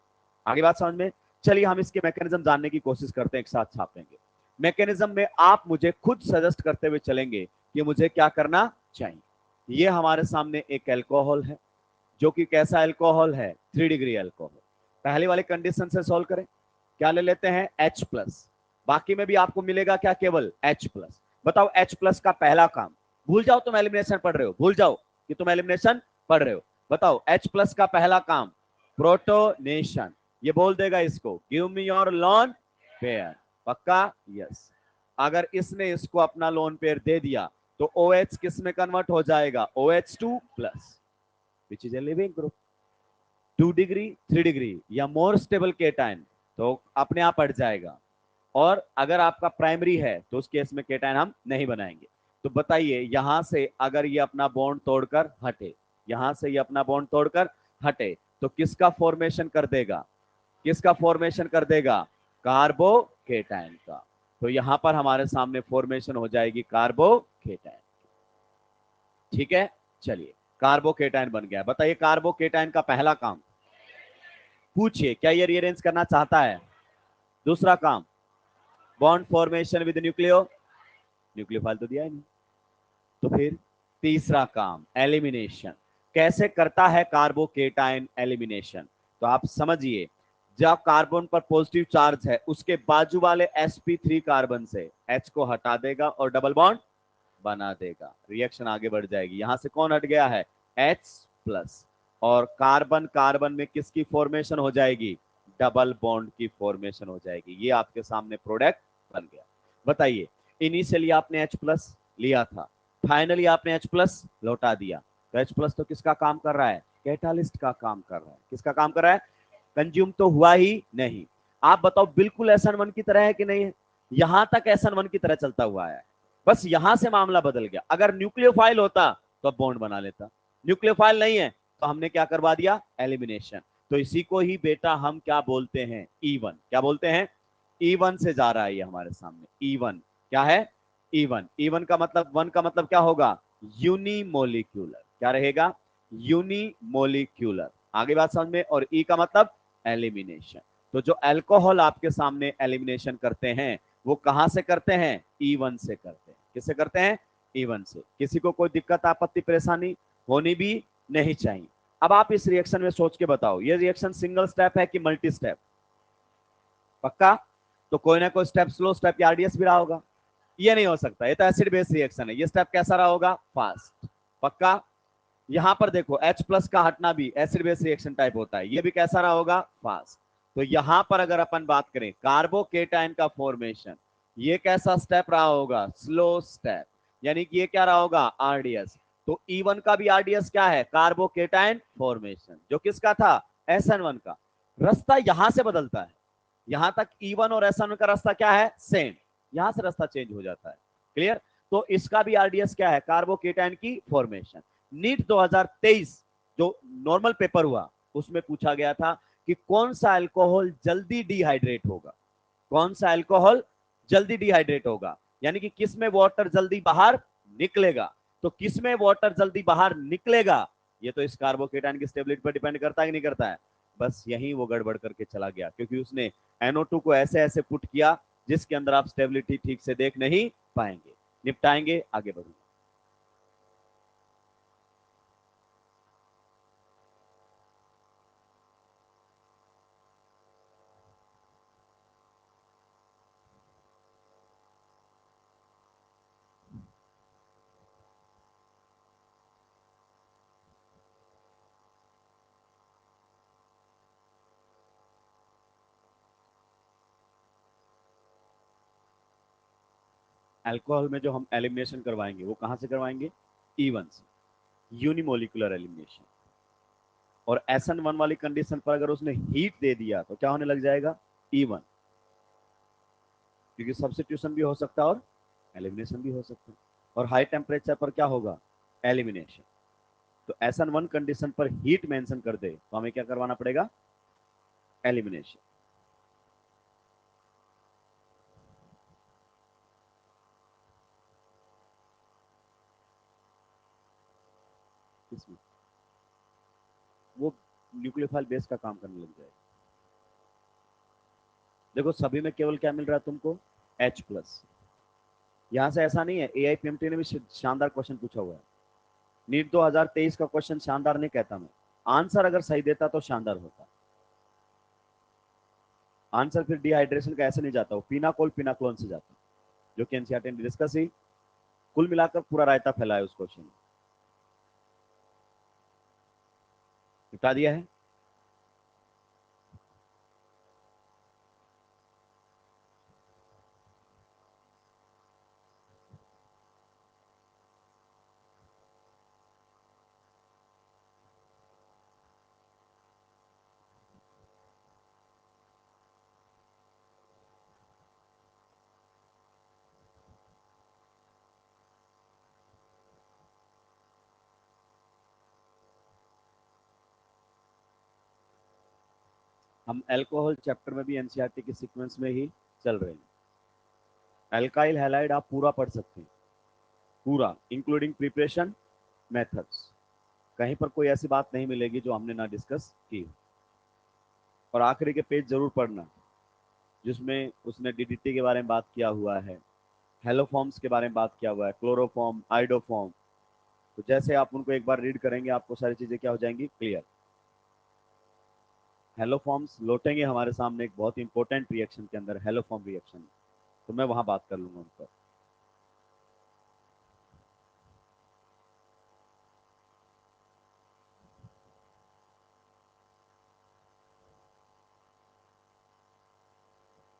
आगे बात समझ में? चलिए हम इसके मैकेनिज्म जानने की कोशिश करते हैं, एक साथ छापेंगे। मैकेनिज्म में आप मुझे खुद सजेस्ट करते हुए चलेंगे कि मुझे क्या करना चाहिए। ये हमारे सामने एक अल्कोहल है, जो कि कैसा अल्कोहल है? 3 डिग्री अल्कोहल। पहले वाले कंडीशन से सॉल्व करें। क्या ले लेते हैं? H+। बाकी में भी आपको मिलेगा क्या? केवल H+। बताओ H+ का पहला काम, भूल जाओ तुम एलिमिनेशन पढ़ रहे हो, भूल जाओ कि तुम एलिमिनेशन पढ़ रहे हो। बताओ H+ का पहला काम प्रोटोनेशन। ये बोल देगा इसको, give me your lone pair. पक्का? यस। अगर इसने इसको अपना लोन पेयर दे दिया तो OH किस में कन्वर्ट हो जाएगा? OH2+, which is a leaving group. 2 degree 3 degree या मोर स्टेबल केटाइन तो अपने आप हट जाएगा। और अगर आपका प्राइमरी है तो उस केस में केटाइन हम नहीं बनाएंगे। तो बताइए, यहां से अगर ये अपना बॉन्ड तोड़कर हटे, यहां से ये अपना बॉन्ड तोड़कर हटे तो किसका फॉर्मेशन कर देगा? किसका फॉर्मेशन कर देगा? कार्बो केटाइन का। तो यहां पर हमारे सामने फॉर्मेशन हो जाएगी कार्बोकेटाइन। ठीक है, चलिए कार्बोकेटाइन बन गया। बताइए कार्बोकेटाइन का पहला काम पूछिए, क्या ये रीअरेंज करना चाहता है? दूसरा काम बॉन्ड फॉर्मेशन विद न्यूक्लियोफाइल तो दिया ही नहीं। तो फिर तीसरा काम एलिमिनेशन। कैसे करता है कार्बोकेटाइन एलिमिनेशन? तो आप समझिए, जब कार्बन पर पॉजिटिव चार्ज है उसके बाजू वाले sp3 कार्बन से H को हटा देगा और डबल बॉन्ड बना देगा, रिएक्शन आगे बढ़ जाएगी। यहां से कौन हट गया है? H प्लस, और कार्बन कार्बन में किसकी फॉर्मेशन हो जाएगी? डबल बॉन्ड की फॉर्मेशन हो जाएगी। ये आपके सामने प्रोडक्ट बन गया। बताइए, इनिशियली आपने H प्लस लिया था, फाइनली आपने H प्लस लौटा दिया, तो H प्लस तो किसका काम कर रहा है? कैटालिस्ट का काम कर रहा है। किसका काम कर रहा है? कंज्यूम तो हुआ ही नहीं। आप बताओ बिल्कुल SN1 की तरह है कि नहीं है? यहां तक SN1 की तरह चलता हुआ है, बस यहां से मामला बदल गया। अगर न्यूक्लियोफाइल होता तो बॉन्ड बना लेता, न्यूक्लियोफाइल नहीं है तो हमने क्या करवा दिया? एलिमिनेशन। तो इसी को ही बेटा हम क्या बोलते हैं? E1। क्या बोलते हैं? E1 से जा रहा है ये हमारे सामने। E1 क्या है? E1। E1 का मतलब, वन का मतलब क्या होगा? यूनिमोलिक्यूलर। क्या रहेगा? यूनिमोलिक्यूलर। आगे बात समझ में। और ई का मतलब एलिमिनेशन। तो जो अल्कोहल आपके सामने एलिमिनेशन करते हैं वो कहां से करते हैं? E1 से करते हैं। किससे करते हैं? E1 से। किसी को कोई दिक्कत आपत्ति परेशानी होनी भी नहीं चाहिए। अब आप इस रिएक्शन में सोच के बताओ, ये रिएक्शन सिंगल स्टेप है कि मल्टी स्टेप? पक्का? तो कोई ना कोई स्टेप स्लो स्टेप या आरडीएस भी रहा होगा। ये नहीं हो सकता, ये तो एसिड बेस रिएक्शन है। ये स्टेप कैसा रहा होगा? फास्ट। पक्का? यहां पर देखो H प्लस का हटना भी एसिड बेस रिएक्शन टाइप होता है, ये भी कैसा रहा होगा? फास्ट। तो यहां पर अगर अपन बात करें कार्बोकेटाइन का फॉर्मेशन, ये कैसा स्टेप रहा होगा? Slow step. यानी कि ये क्या रहा होगा? आरडीएस। तो E1 का भी आरडीएस क्या है? Carbocation formation. जो किसका था? SN1 का। रास्ता यहां से बदलता है, यहां तक E1 और SN1 का रास्ता क्या है? सेम। यहां से रास्ता चेंज हो जाता है। क्लियर? तो इसका भी आरडीएस क्या है? कार्बोकेटाइन की फॉर्मेशन। नीट 2023 जो नॉर्मल पेपर हुआ उसमें पूछा गया था कि कौन सा अल्कोहल जल्दी डिहाइड्रेट होगा? कौन सा अल्कोहल जल्दी डिहाइड्रेट होगा? यानी कि किस में वाटर जल्दी बाहर निकलेगा? तो किस में वाटर जल्दी बाहर निकलेगा? ये तो इस कार्बोकेटाइन की स्टेबिलिटी पर डिपेंड करता है कि नहीं करता है? बस यही वो गड़बड़ करके चला गया, क्योंकि उसने NO2 को ऐसे ऐसे पुट किया जिसके अंदर आप स्टेबिलिटी ठीक से देख नहीं पाएंगे। निपटाएंगे, आगे बढ़ूंगा। अल्कोहल में जो हम एलिमिनेशन करवाएंगे वो कहां से करवाएंगे? E1 से, यूनिमोलिकुलर एलिमिनेशन। और SN1 वाली कंडीशन पर अगर उसने हीट दे दिया तो क्या होने लग जाएगा? E1। क्योंकि सब्स्टिट्यूशन भी हो सकता है और एलिमिनेशन भी हो सकता है। और हाई टेम्परेचर पर क्या होगा? एलिमिनेशन। तो SN1 कंडीशन पर हीट मेंशन कर दे तो हमें क्या करवाना पड़ेगा? एलिमिनेशन। इसमें वो न्यूक्लियोफाइल बेस का काम करने लग जाएगा। देखो सभी में केवल क्या मिल रहा है तुमको? H plus. यहां से ऐसा नहीं है, AIPMT ने भी शानदार क्वेश्चन पूछा हुआ है। नीट 2023 का क्वेश्चन शानदार नहीं कहता मैं, आंसर अगर सही देता तो शानदार होता। आंसर फिर डिहाइड्रेशन का ऐसे नहीं जाता, वो पिनाकोल पिनाक्लोन से जाता, जो कि एनसीईआरटी ने डिस्कस ही कुल मिलाकर पूरा रायता फैला है उस क्वेश्चन में। निपटा दिया है। हम अल्कोहल चैप्टर में भी एनसीईआरटी के सीक्वेंस में ही चल रहे हैं। एल्काइल हैलाइड आप पूरा पढ़ सकते हैं, पूरा इंक्लूडिंग प्रिपरेशन मेथड्स। कहीं पर कोई ऐसी बात नहीं मिलेगी जो हमने ना डिस्कस की। और आखिरी के पेज जरूर पढ़ना जिसमें उसने डीडीटी के बारे में बात किया हुआ है, हेलोफॉर्म्स के बारे में बात किया हुआ है, क्लोरोफॉर्म, आइडोफॉर्म। तो जैसे आप उनको एक बार रीड करेंगे आपको सारी चीजें क्या हो जाएंगी, क्लियर। हेलोफॉर्म्स लौटेंगे हमारे सामने एक बहुत इंपॉर्टेंट रिएक्शन के अंदर, हेलोफॉर्म रिएक्शन, तो मैं वहां बात कर लूंगा उन पर।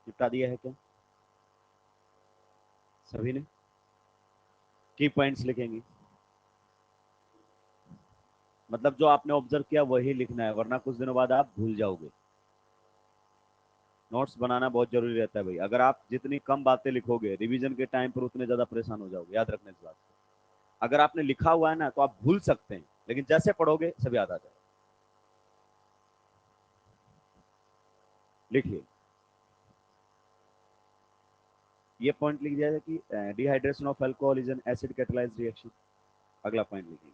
निपटा दिया है क्या सभी ने? की पॉइंट्स लिखेंगे, मतलब जो आपने ऑब्जर्व किया वही लिखना है, वरना कुछ दिनों बाद आप भूल जाओगे। नोट्स बनाना बहुत जरूरी रहता है भाई। अगर आप जितनी कम बातें लिखोगे रिवीजन के टाइम पर उतने ज्यादा परेशान हो जाओगे, याद रखने इस बात को। अगर आपने लिखा हुआ है ना तो आप भूल सकते हैं, लेकिन जैसे पढ़ोगे सब याद आ जाएगा। लिखिए, ये पॉइंट लिख दिया जाए कि dehydration of alcohol is an acid catalysed reaction. अगला पॉइंट लिखिए,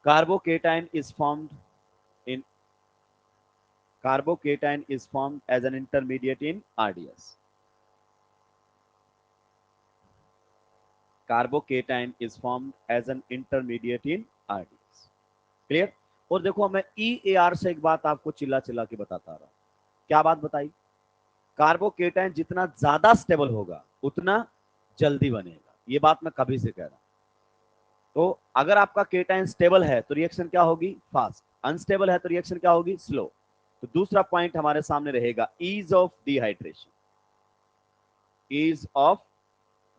carbocation is formed in carbocation is formed as an intermediate in RDS. Carbocation is formed as an intermediate in RDS. Clear? और देखो मैं EAR से एक बात आपको चिल्ला चिल्ला के बताता रहा हूं। क्या बात बताई? कार्बोकेटाइन जितना ज्यादा स्टेबल होगा उतना जल्दी बनेगा। ये बात मैं कभी से कह रहा हूं। तो अगर आपका केटाइन स्टेबल है तो रिएक्शन क्या होगी, फास्ट। अनस्टेबल है तो रिएक्शन क्या होगी, स्लो। तो दूसरा पॉइंट हमारे सामने रहेगा, ease of dehydration. Ease of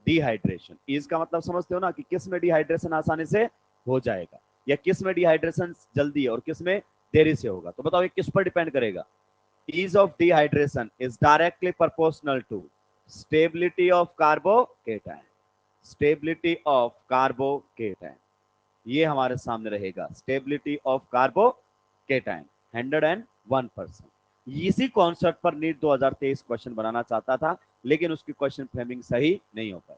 dehydration, ease का मतलब समझते हो ना कि किस में डिहाइड्रेशन आसानी से हो जाएगा, या किस में डिहाइड्रेशन जल्दी है और किस में देरी से होगा। तो बताओ ये किस पर डिपेंड करेगा? ease of dehydration is directly proportional to stability of carbocation. Stability of carbocation, ये हमारे सामने रहेगा, स्टेबिलिटी ऑफ कार्बोकेटाइन 101%। इसी कॉन्सेप्ट पर नीट 2023 क्वेश्चन बनाना चाहता था, लेकिन उसकी क्वेश्चन फ्रेमिंग सही नहीं हो पाई।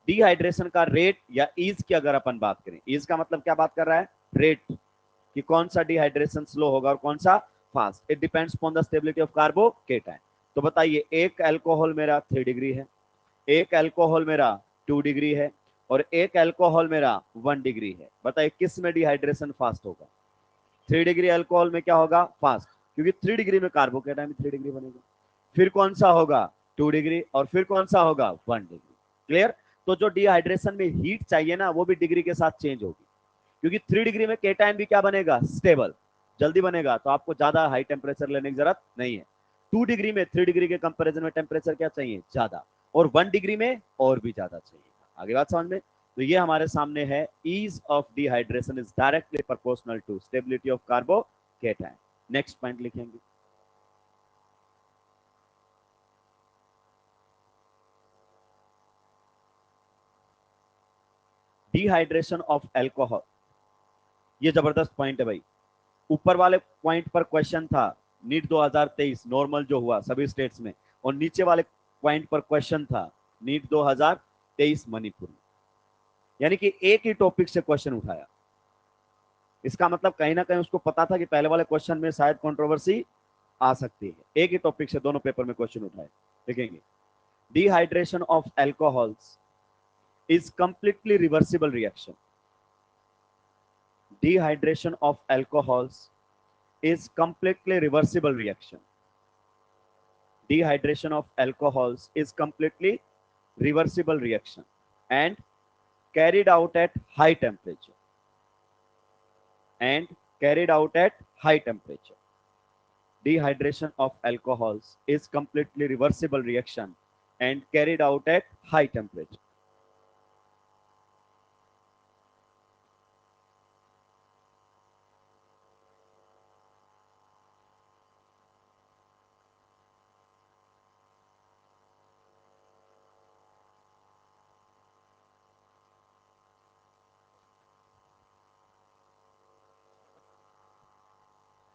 डिहाइड्रेशन का रेट या ईज की अगर अपन बात करें, ईज का मतलब क्या बात कर रहा है, रेट, कि कौन सा डिहाइड्रेशन स्लो होगा और कौन सा fast. It depends upon the stability of carbocation. तो बताइए, एक अल्कोहल मेरा 3 डिग्री है, एक अल्कोहल मेरा 2 डिग्री है, और एक अल्कोहल मेरा 1 डिग्री है। बताइए किस में डिहाइड्रेशन फास्ट होगा? 3 डिग्री अल्कोहल में क्या होगा, फास्ट, क्योंकि 3 डिग्री में कार्बोकेटाइन 3 डिग्री बनेगा। फिर कौन सा होगा, 2 डिग्री, और फिर कौन सा होगा, 1 डिग्री। क्लियर? तो जो डिहाइड्रेशन में हीट चाहिए ना वो भी डिग्री के साथ चेंज होगी, क्योंकि 3 डिग्री में केटाइन भी क्या बनेगा, स्टेबल, जल्दी बनेगा। तो आपको ज्यादा हाई टेम्परेचर लेने की जरूरत नहीं है। 2 डिग्री में 3 डिग्री के कंपैरिजन में टेम्परेचर क्या चाहिए, ज्यादा, और 1 डिग्री में और भी ज्यादा चाहिए। आगे बात समझ में? तो ये हमारे सामने है, ease of dehydration is directly proportional to stability of carbocation. Next point लिखेंगे, डिहाइड्रेशन ऑफ अल्कोहल। ये जबरदस्त पॉइंट है भाई। ऊपर वाले पॉइंट पर क्वेश्चन था नीट 2023 नॉर्मल जो हुआ सभी स्टेट्स में, और नीचे वाले पॉइंट पर क्वेश्चन था नीट 2023 मणिपुर में। यानी कि एक ही टॉपिक से क्वेश्चन उठाया। इसका मतलब कहीं ना कहीं उसको पता था कि पहले वाले क्वेश्चन में शायद कंट्रोवर्सी आ सकती है। एक ही टॉपिक से दोनों पेपर में क्वेश्चन उठाए। देखेंगे, dehydration of alcohols is completely reversible reaction. Dehydration of alcohols is completely reversible reaction. Dehydration of alcohols is completely reversible reaction and carried out at high temperature. And carried out at high temperature. Dehydration of alcohols is completely reversible reaction and carried out at high temperature.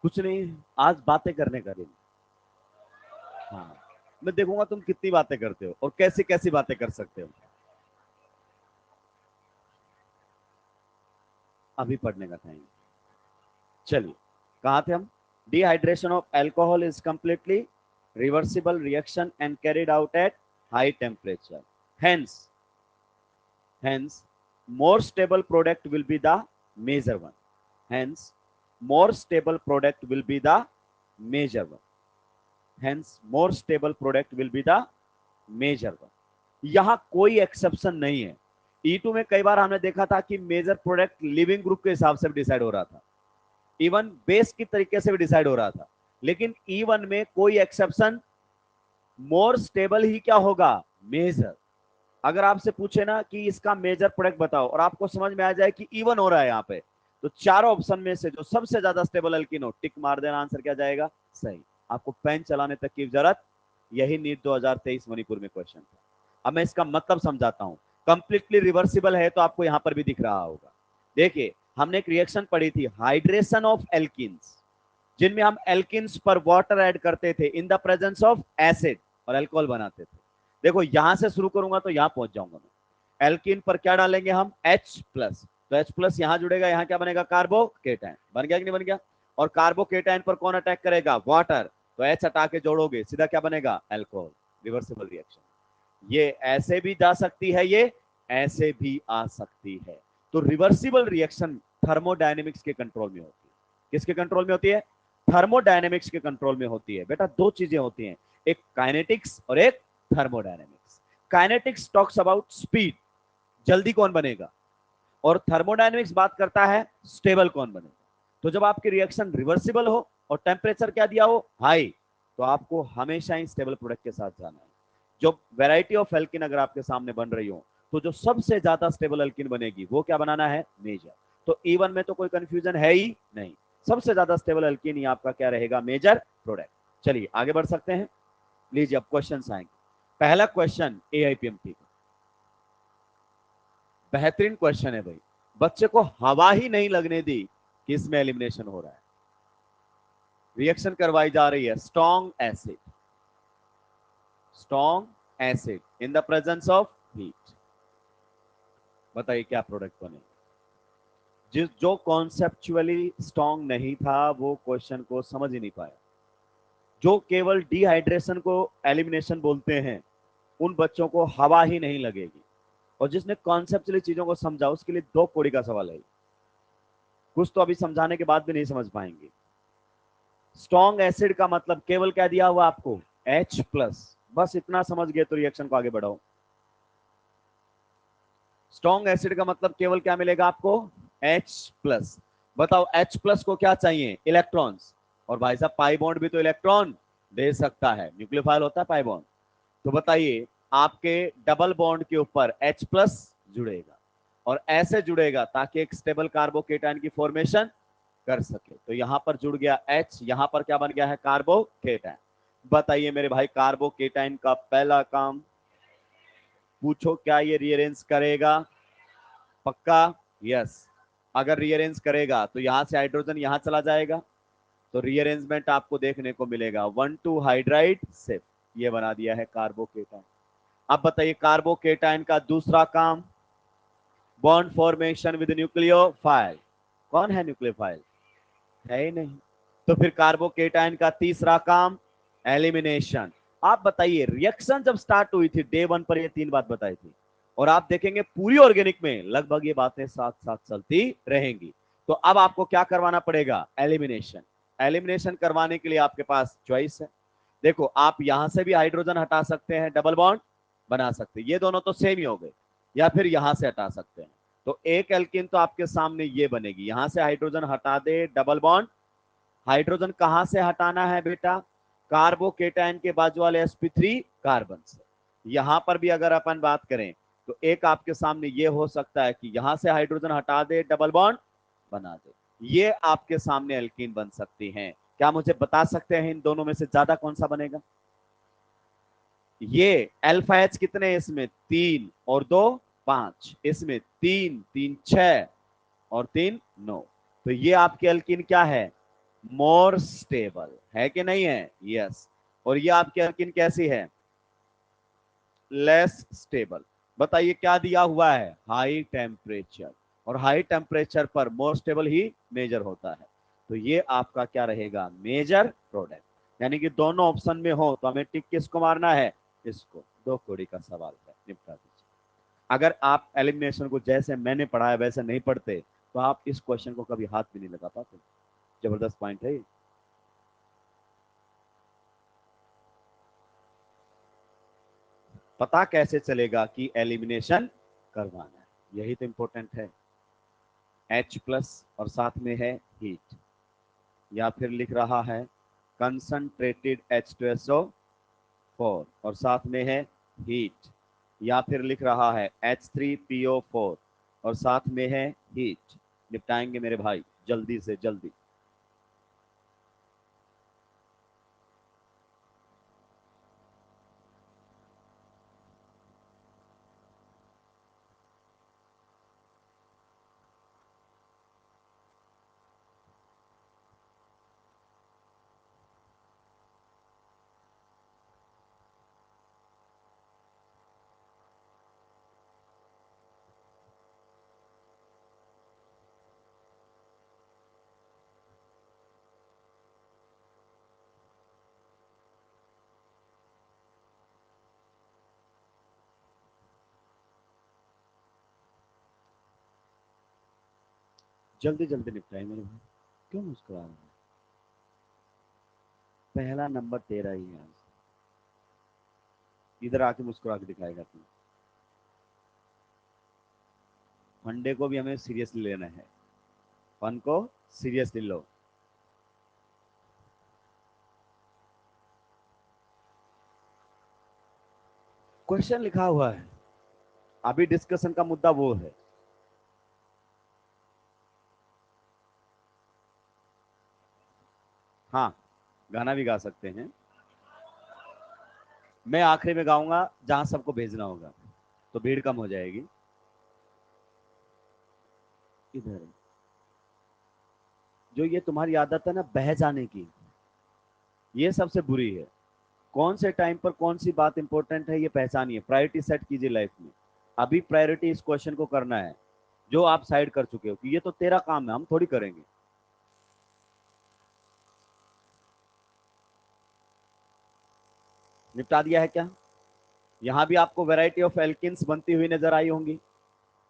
कुछ नहीं, आज बातें करने का दिन। हाँ, मैं देखूंगा तुम कितनी बातें करते हो और कैसी कैसी बातें कर सकते हो। अभी पढ़ने का टाइम। चलिए, कहाँ थे हम? Dehydration of alcohol is completely reversible reaction and carried out at high temperature, hence more stable product will be the major one, hence more stable product will be the major one, hence more stable product will be the major one। यहां कोई exception नहीं है। E2 में कई बार हमने देखा था कि मेजर प्रोडक्ट लिविंग ग्रुप के हिसाब से भी डिसाइड हो रहा था, इवन बेस की तरीके से भी डिसाइड हो रहा था, लेकिन E1 में कोई एक्सेप्शन, मोर स्टेबल ही क्या होगा? मेजर। अगर आपसे पूछे ना कि इसका मेजर प्रोडक्ट बताओ और आपको समझ में आ जाए कि इवन हो रहा है यहाँ पे, तो चारों ऑप्शन में से जो सबसे ज्यादा स्टेबल अल्कीन हो, टिक मार देना, आंसर क्या जाएगा? सही। आपको पेन चलाने तक की जरूरत, यही नीट 2023 मणिपुर में क्वेश्चन था। अब मैं इसका मतलब समझाता हूं। कंप्लीटली रिवर्सिबल है तो आपको यहां पर भी दिख रहा होगा। देखिए, हमने एक रिएक्शन पढ़ी थी, हाइड्रेशन ऑफ एल्किन्स, जिनमें हम एल्किन्स पर वाटर ऐड करते थे in the presence of acid और अल्कोहल बनाते थे। देखो, यहां से शुरू करूंगा तो यहां पहुंच जाऊंगा मैं। एल्किन पर क्या डालेंगे हम? H प्लस, तो H प्लस यहां जुड़ेगा, यहां क्या बनेगा? कार्बोकेटाइन। बन गया कि नहीं बन गया? और कार्बोकेटाइन पर कौन अटैक करेगा? वाटर, तो H हटा के जोड़ोगे, सीधा क्या बनेगा? अल्कोहल। Reversible reaction. ये ऐसे भी जा सकती है, ये ऐसे भी आ सकती है। तो रिवर्सिबल रिएक्शन थर्मोडायनेमिक्स के कंट्रोल में होती है। किसके कंट्रोल में होती है? थर्मोडायनेमिक्स के कंट्रोल में होती है। बेटा, दो चीजें होती हैं, एक काइनेटिक्स और एक thermodynamics. Kinetics talks about speed, जल्दी कौन बनेगा, और थर्मोडायनेमिक्स बात करता है स्टेबल कौन बनेगा। तो जब आपकी रिएक्शन रिवर्सिबल हो और टेम्परेचर क्या दिया हो? हाई, तो आपको हमेशा ही स्टेबल प्रोडक्ट के साथ जाना है। जो वैरायटी ऑफ एल्किन अगर आपके सामने बन रही हो, तो जो सबसे ज्यादा स्टेबल एल्किन बनेगी वो क्या बनाना है? मेजर। तो E1 में तो कोई कंफ्यूजन है ही नहीं, सबसे ज्यादा स्टेबल एल्किन ही आपका क्या रहेगा? Major product. चलिए आगे बढ़ सकते हैं। लीजिए, अब क्वेश्चन आएंगे। पहला क्वेश्चन AIPMT का बेहतरीन क्वेश्चन है भाई। बच्चे को हवा ही नहीं लगने दी कि इसमें एलिमिनेशन हो रहा है। रिएक्शन करवाई जा रही है strong acid in the presence of heat. बताइए क्या प्रोडक्ट बनेगा? जो कॉन्सेप्चुअली स्ट्रॉन्ग नहीं था वो क्वेश्चन को समझ ही नहीं पाया। जो केवल डिहाइड्रेशन को एलिमिनेशन बोलते हैं, उन बच्चों को हवा ही नहीं लगेगी। और जिसने कॉन्सेप्चुअली चीजों को समझा, उसके लिए दो कोड़ी का सवाल है। कुछ तो अभी समझाने के बाद भी नहीं समझ पाएंगे। स्ट्रॉन्ग एसिड का मतलब केवल क्या दिया हुआ आपको? H plus. बस इतना समझ गए तो रिएक्शन को आगे बढ़ाओ। स्ट्रॉन्ग एसिड का मतलब केवल क्या मिलेगा आपको? H plus. बताओ, H प्लस को क्या चाहिए? इलेक्ट्रॉन्स। और भाई साहब, पाई बॉन्ड भी तो इलेक्ट्रॉन दे सकता है, न्यूक्लियोफाइल होता है पाई बॉन्ड। तो बताइए, आपके डबल बॉन्ड के ऊपर H प्लस जुड़ेगा और ऐसे जुड़ेगा ताकि एक स्टेबल कार्बोकेटाइन की फॉर्मेशन कर सके। तो यहां पर जुड़ गया H, यहां पर क्या बन गया है? कार्बोकेटाइन। बताइए मेरे भाई, कार्बोकेटाइन का पहला काम, पूछो क्या ये रीअरेंज करेगा? पक्का? यस। अगर रीअरेंज करेगा तो यहां से हाइड्रोजन यहां चला जाएगा, तो रीअरेंजमेंट आपको देखने को मिलेगा 1,2 हाइड्राइड सिर्फ, ये बना दिया है कार्बोकेटाइन। अब बताइए, कार्बोकेटाइन का दूसरा काम, बॉन्ड फॉर्मेशन विद न्यूक्लियोफाइल। कौन है न्यूक्लियोफाइल? है ही नहीं। तो फिर कार्बोकेटाइन का तीसरा काम, एलिमिनेशन। आप बताइए, रिएक्शन जब स्टार्ट हुई थी डे 1 पर ये तीन बात बताई थी, और आप देखेंगे पूरी ऑर्गेनिक में लगभग ये बातें साथ साथ चलती रहेंगी। तो अब आपको क्या करवाना पड़ेगा? एलिमिनेशन। एलिमिनेशन करवाने के लिए आपके पास चॉइस है। देखो, आप यहां से भी हाइड्रोजन हटा सकते हैं, डबल बॉन्ड बना सकते हैं, ये दोनों तो सेम ही हो गए, या फिर यहां से हटा सकते हैं। तो एक एल्किन तो आपके सामने ये बनेगी, यहां से हाइड्रोजन हटा दे, डबल बॉन्ड। हाइड्रोजन कहां से हटाना है बेटा? कार्बोकेटाइन के बाजू वाले sp3 कार्बन से। यहां पर भी अगर अपन बात करें तो एक आपके सामने ये हो सकता है कि यहां से हाइड्रोजन हटा दे, डबल बॉन्ड बना दे, ये आपके सामने एल्कीन बन सकती हैं। क्या मुझे बता सकते हैं इन दोनों में से ज्यादा कौन सा बनेगा? ये अल्फा एच कितने? इसमें 3 और 2 5, इसमें 3 3 6 और 3 9। तो ये आपकी एल्कीन क्या है? मोर स्टेबल है कि नहीं है? यस। और ये आपकी एल्किन कैसी है, लेस स्टेबल। बताइए क्या दिया हुआ है, हाई टेम्परेचर, और हाई टेम्परेचर पर मोर स्टेबल ही मेजर होता है। तो ये आपका क्या रहेगा, मेजर प्रोडक्ट। यानी कि दोनों ऑप्शन में हो तो हमें टिक किसको मारना है, इसको। 2 कौड़ी का सवाल है, निपटा दीजिए। अगर आप एलिमिनेशन को जैसे मैंने पढ़ाया वैसे नहीं पढ़ते तो आप इस क्वेश्चन को कभी हाथ भी नहीं लगा पाते। जबरदस्त पॉइंट है ये। पता कैसे चलेगा कि एलिमिनेशन करवाना है, यही तो इंपॉर्टेंट है। H+ और साथ में है हीट, या फिर लिख रहा है कंसंट्रेटेड H2SO4 और साथ में है हीट, या फिर लिख रहा है H3PO4 और साथ में है हीट। निपटाएंगे मेरे भाई जल्दी से जल्दी। जल्दी जल्दी निपटाए मेरे भाई, क्यों मुस्कुरा रहे हैं। पहला नंबर तेरा ही है, इधर आके मुस्कुरा के दिखाएगा तू। फंडे को भी हमें सीरियसली लेना है, फन को सीरियसली लो। क्वेश्चन लिखा हुआ है, अभी डिस्कशन का मुद्दा वो है। हाँ, गाना भी गा सकते हैं। मैं आखिरी में गाऊंगा जहां सबको भेजना होगा, तो भीड़ कम हो जाएगी। इधर जो ये तुम्हारी आदत है ना बह जाने की, ये सबसे बुरी है। कौन से टाइम पर कौन सी बात इंपॉर्टेंट है ये पहचानिए, प्रायोरिटी सेट कीजिए लाइफ में। अभी प्रायोरिटी इस क्वेश्चन को करना है जो आप साइड कर चुके हो कि ये तो तेरा काम है, हम थोड़ी करेंगे। निपटा दिया है क्या। यहां भी आपको वैरायटी ऑफ एल्किन्स बनती हुई नजर आई होंगी,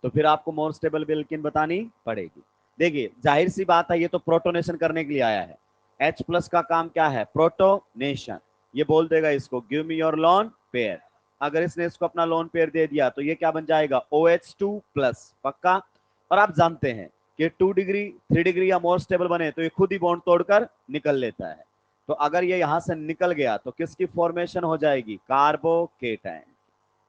तो फिर आपको मोर स्टेबल एल्किन बतानी पड़ेगी। देखिए जाहिर सी बात है, ये तो प्रोटोनेशन करने के लिए आया है। H+ का काम क्या है, प्रोटोनेशन। ये बोल देगा इसको give me your lone pair. अगर इसने इसको अपना लोन पेयर दे दिया तो ये क्या बन जाएगा, OH2+। पक्का। और आप जानते हैं कि 2 डिग्री 3 डिग्री या मोर स्टेबल बने तो ये खुद ही बॉन्ड तोड़कर निकल लेता है। तो अगर ये यहां से निकल गया तो किसकी फॉर्मेशन हो जाएगी, कार्बोकेटाइन।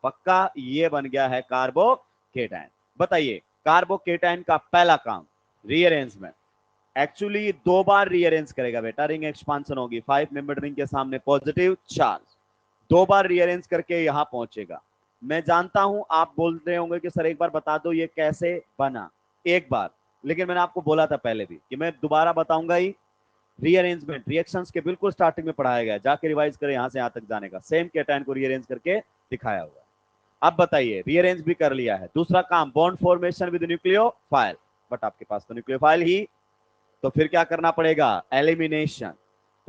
पक्का, ये बन गया है कार्बोकेटाइन। बताइए कार्बोकेटाइन का पहला काम रीअरेंजमेंट। एक्चुअली 2 बार रीअरेंज करेगा बेटा, रिंग एक्सपांशन होगी, 5 मेंबर रिंग के सामने पॉजिटिव चार्ज, 2 बार रीअरेंज करके यहां पहुंचेगा। मैं जानता हूं आप बोल रहे होंगे कि सर एक बार बता दो ये कैसे बना, एक बार। लेकिन मैंने आपको बोला था पहले भी कि मैं दोबारा बताऊंगा ही। रीअरेंजमेंट रिएक्शंस के बिल्कुल स्टार्टिंग में पढ़ाया गया, जाके रिवाइज करें यहां से यहां तक जाने का। सेम केटायन को रीअरेंज करके दिखाया हुआ है। अब बताइए रीअरेंज भी कर लिया है, दूसरा काम bond formation with nucleophile, but आपके पास तो न्यूक्लियोफाइल ही, तो फिर क्या करना पड़ेगा, एलिमिनेशन।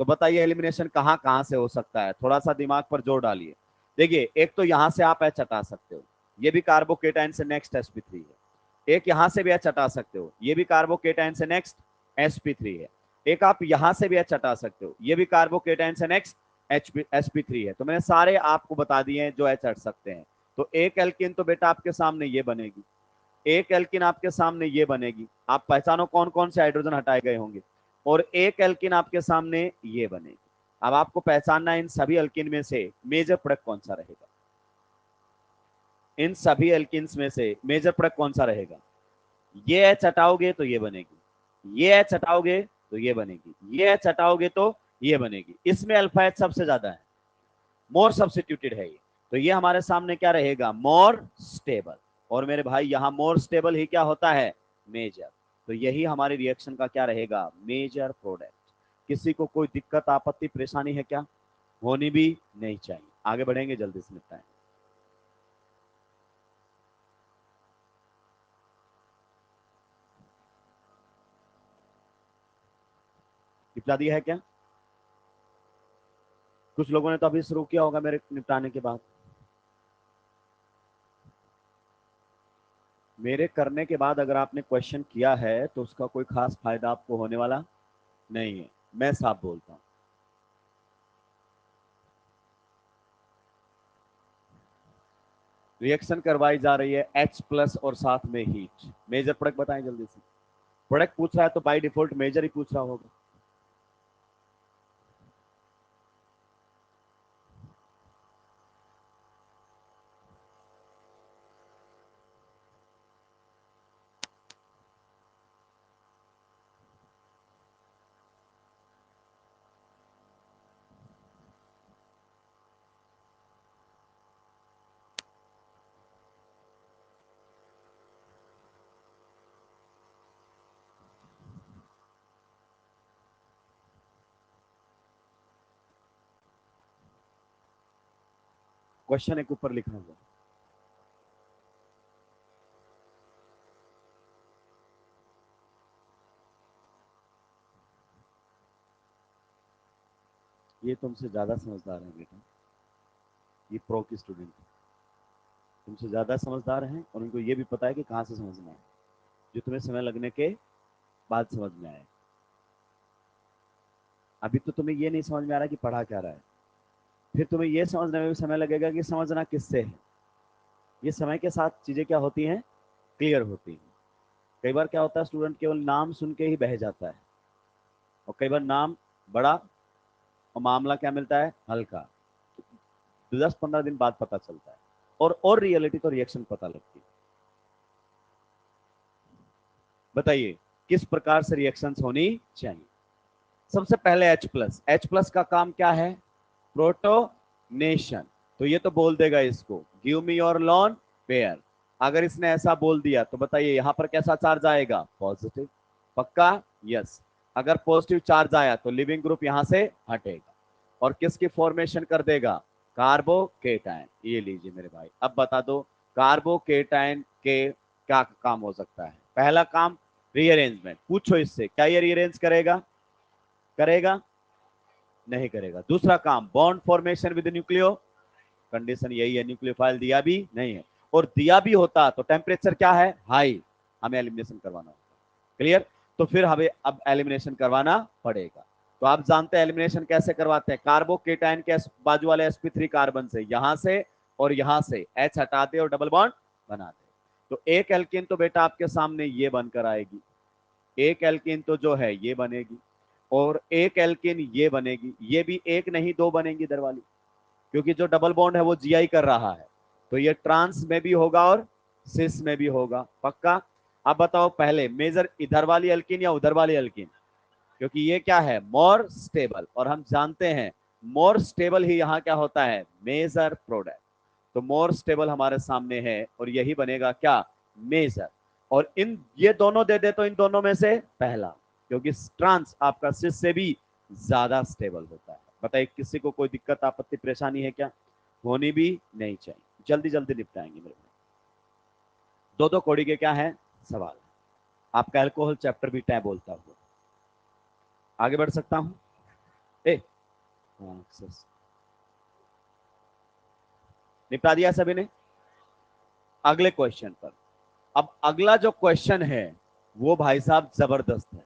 तो बताइए एलिमिनेशन कहां कहां से हो सकता है, थोड़ा सा दिमाग पर जोर डालिए। देखिए एक तो यहां से आप एच हटा सकते हो, ये भी कार्बोकेटाइन से नेक्स्ट sp3 है। एक यहां से भी एच हटा सकते हो, ये भी कार्बोकेटाइन से नेक्स्ट sp3 है। एक आप यहां से भी एच हटा सकते हो, ये भी कार्बोकेटाइन से नेक्स्ट sp3 है। तो मैंने सारे आपको बता दिए हैं जो एच हट सकते हैं। तो एक एल्किन तो बेटा आपके सामने ये बनेगी, एक एल्किन आपके सामने ये बनेगी, आप पहचानो कौन कौन से हाइड्रोजन हटाए गए होंगे। और एक एल्किन आपके सामने ये बनेगी। अब आपको पहचानना है इन सभी एल्किन में से मेजर प्रोडक्ट कौन सा रहेगा, इन सभी एल्किन्स में से मेजर प्रोडक्ट कौन सा रहेगा। ये एच हटाओगे तो ये बनेगी, ये एच हटाओगे तो ये बनेगी, ये एच हटाओगे तो ये बनेगी। इसमें अल्फा एच सबसे ज्यादा है, मोर सब्स्टिट्यूटेड है ये। तो ये हमारे सामने क्या रहेगा, मोर स्टेबल। और मेरे भाई यहां मोर स्टेबल ही क्या होता है, मेजर। तो यही हमारे रिएक्शन का क्या रहेगा, मेजर प्रोडक्ट। किसी को कोई दिक्कत आपत्ति परेशानी है क्या, होनी भी नहीं चाहिए। आगे बढ़ेंगे, जल्दी से निपटाएंगे। निपटा दिया है क्या? कुछ लोगों ने तो अभी शुरू किया होगा मेरे निपटाने के बाद। मेरे करने के बाद अगर आपने क्वेश्चन किया है तो उसका कोई खास फायदा आपको होने वाला नहीं है, मैं साफ बोलता हूं। रिएक्शन करवाई जा रही है H+ और साथ में हीट। मेजर प्रोडक्ट बताएं जल्दी से। प्रोडक्ट पूछ रहा है तो बाय डिफॉल्ट मेजर ही पूछ रहा होगा। क्वेश्चन एक ऊपर लिखा हुआ। ये तुमसे ज्यादा समझदार है बेटा, ये प्रो की स्टूडेंट है, तुमसे ज्यादा समझदार हैं और उनको ये भी पता है कि कहाँ से समझना है, जो तुम्हें समय लगने के बाद समझ में आए। अभी तो तुम्हें ये नहीं समझ में आ रहा कि पढ़ा क्या रहा है, फिर तुम्हें ये समझने में भी समय लगेगा कि समझना किससे है। ये समय के साथ चीजें क्या होती हैं, क्लियर होती हैं। कई बार क्या होता है, स्टूडेंट केवल नाम सुन के ही बह जाता है, और कई बार नाम बड़ा और मामला क्या मिलता है, हल्का। 10-15 दिन बाद पता चलता है, और रियलिटी तो रिएक्शन पता लगती है। बताइए किस प्रकार से रिएक्शंस होनी चाहिए। सबसे पहले H+ का काम क्या है, प्रोटोनेशन। तो ये तो बोल देगा इसको, give me your lone pair. अगर इसने ऐसा बोल दिया तो बताइए यहां पर कैसा चार्ज आएगा, पॉजिटिव। पक्का, यस। अगर पॉजिटिव चार्ज आया तो लिविंग ग्रुप यहां से हटेगा और किसकी फॉर्मेशन कर देगा, कार्बोकेटायन। ये लीजिए मेरे भाई, अब बता दो कार्बोकेटायन के क्या काम हो सकता है। पहला काम रीअरेंजमेंट। पूछो इससे, क्या ये रीअरेंज करेगा, करेगा नहीं करेगा। दूसरा काम bond formation with nucleo, condition यही है, न्यूक्लियोफाइल दिया भी नहीं है, और दिया भी होता तो टेम्परेचर क्या है, हाई, हमें एलिमिनेशन करवाना होगा। क्लियर, तो फिर हमें अब एलिमिनेशन करवाना पड़ेगा। तो आप जानते हैं एलिमिनेशन कैसे करवाते हैं, कार्बोकेटाइन के बाजू वाले sp3 कार्बन से, यहां से और यहां से H हटा दे और डबल बॉन्ड बना दे। तो एक एल्किन तो बेटा आपके सामने ये बनकर आएगी, एक एल्किन तो जो है ये बनेगी, और एक एल्किन ये बनेगी। ये भी एक नहीं दो बनेंगी इधर वाली, क्योंकि जो डबल बॉन्ड है वो जीआई कर रहा है, तो ये ट्रांस में भी होगा और सिस में भी होगा। पक्का। अब बताओ पहले मेजर इधर वाली एल्किन या उधर वाली एल्किन, क्योंकि ये क्या है, मोर स्टेबल, और हम जानते हैं मोर स्टेबल ही यहाँ क्या होता है, मेजर प्रोडक्ट। तो मोर स्टेबल हमारे सामने है और यही बनेगा क्या, मेजर। और इन ये दोनों दे दे तो इन दोनों में से पहला, क्योंकि ट्रांस आपका सिस से भी ज्यादा स्टेबल होता है। बताइए किसी को कोई दिक्कत आपत्ति परेशानी है क्या, होनी भी नहीं चाहिए। जल्दी जल्दी निपटाएंगे मेरे को। दो दो कौड़ी के क्या है सवाल। आपका अल्कोहल चैप्टर भी टैब बोलता हुआ आगे बढ़ सकता हूं। ए निपटा दिया सभी ने। अगले क्वेश्चन पर। अब अगला जो क्वेश्चन है वो भाई साहब जबरदस्त है।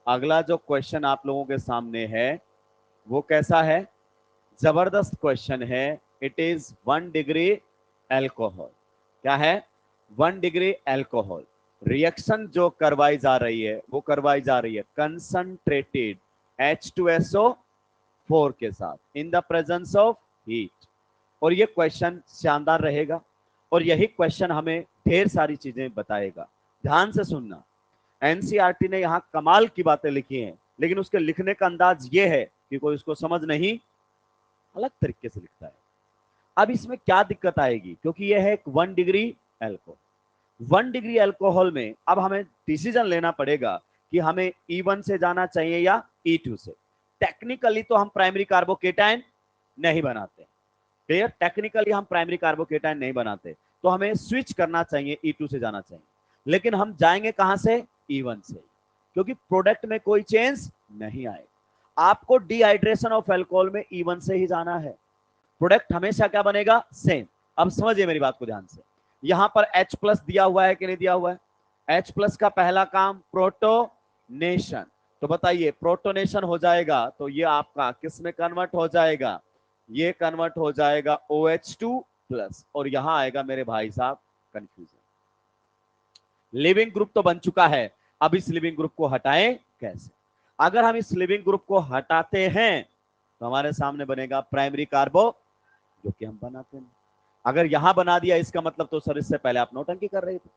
अगला जो क्वेश्चन आप लोगों के सामने है वो कैसा है, जबरदस्त क्वेश्चन है। It is 1 degree alcohol. क्या है, 1 डिग्री एल्कोहल। रिएक्शन जो करवाई जा रही है वो करवाई जा रही है कंसंट्रेटेड H2SO4 के साथ in the presence of heat. और ये क्वेश्चन शानदार रहेगा, और यही क्वेश्चन हमें ढेर सारी चीजें बताएगा। ध्यान से सुनना, एनसीईआरटी ने यहां कमाल की बातें लिखी हैं, लेकिन उसके लिखने का अंदाज ये है कि कोई उसको समझ नहीं, अलग तरीके से लिखता है। अब इसमें क्या दिक्कत आएगी, क्योंकि यह है एक 1 डिग्री एल्कोहल। 1 डिग्री एल्कोहल में अब हमें डिसीजन लेना पड़ेगा कि हमें E1 से जाना चाहिए या E2 से। टेक्निकली तो हम प्राइमरी कार्बोकेटाइन नहीं बनाते, क्लियर, टेक्निकली हम प्राइमरी कार्बोकेटाइन नहीं बनाते, तो हमें स्विच करना चाहिए, E2 से जाना चाहिए। लेकिन हम जाएंगे कहां से, E1 से, क्योंकि प्रोडक्ट में कोई चेंज नहीं आएगा। आपको डिहाइड्रेशन ऑफ अल्कोहल में E1 से ही जाना है, प्रोडक्ट हमेशा क्या बनेगा, सेम। अब समझिए मेरी बात को ध्यान से, यहां पर H+ दिया हुआ है कि नहीं दिया हुआ है, H+ का पहला काम प्रोटोनेशन, तो बताइए प्रोटोनेशन हो जाएगा तो ये आपका किस में कन्वर्ट हो जाएगा, ये कन्वर्ट हो जाएगा OH2+, और यहां आएगा मेरे भाई साहब कंफ्यूजन। लिविंग ग्रुप तो बन चुका है, अब इस लिविंग ग्रुप को हटाएं कैसे। अगर हम इस लिविंग ग्रुप को हटाते हैं तो हमारे सामने बनेगा प्राइमरी कार्बो, जो कि हम बनाते हैं। अगर यहां बना दिया इसका मतलब तो सर इससे पहले आप नौटंकी कर रहे थे,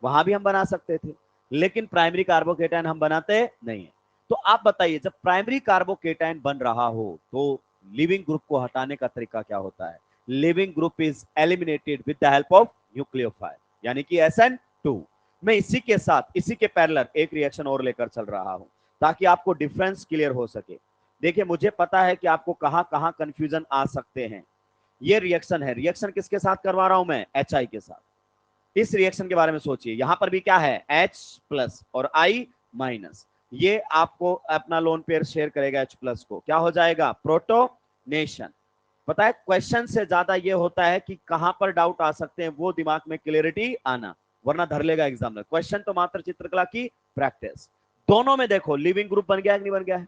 वहां भी हम बना सकते थे, लेकिन प्राइमरी कार्बोकेटाइन हम बनाते नहीं है। तो आप बताइए, जब प्राइमरी कार्बोकेटाइन बन रहा हो तो लिविंग ग्रुप को हटाने का तरीका क्या होता है। Leaving group is eliminated with the help of nucleophile, यानी कि SN2। मैं इसी के साथ, इसी के पैरेलल एक रिएक्शन और लेकर चल रहा हूं ताकि आपको डिफरेंस क्लियर हो सके। देखिए, मुझे पता है कि आपको कहां कहां कंफ्यूजन आ सकते हैं। ये रिएक्शन है, रिएक्शन किसके साथ करवा रहा हूं मैं, HI के साथ। इस रिएक्शन के बारे में सोचिए, यहां पर भी क्या है, H+ और I-, ये आपको अपना लोन पेयर शेयर करेगा H+ को, क्या हो जाएगा, प्रोटोनेशन। पता है, क्वेश्चन से ज्यादा ये होता है कि कहां पर डाउट आ सकते हैं वो दिमाग में क्लियरिटी आना, वरना धर लेगा एग्जामिनर। क्वेश्चन तो मात्र चित्रकला की प्रैक्टिस। दोनों में देखो लिविंग ग्रुप बन गया है कि नहीं बन गया है।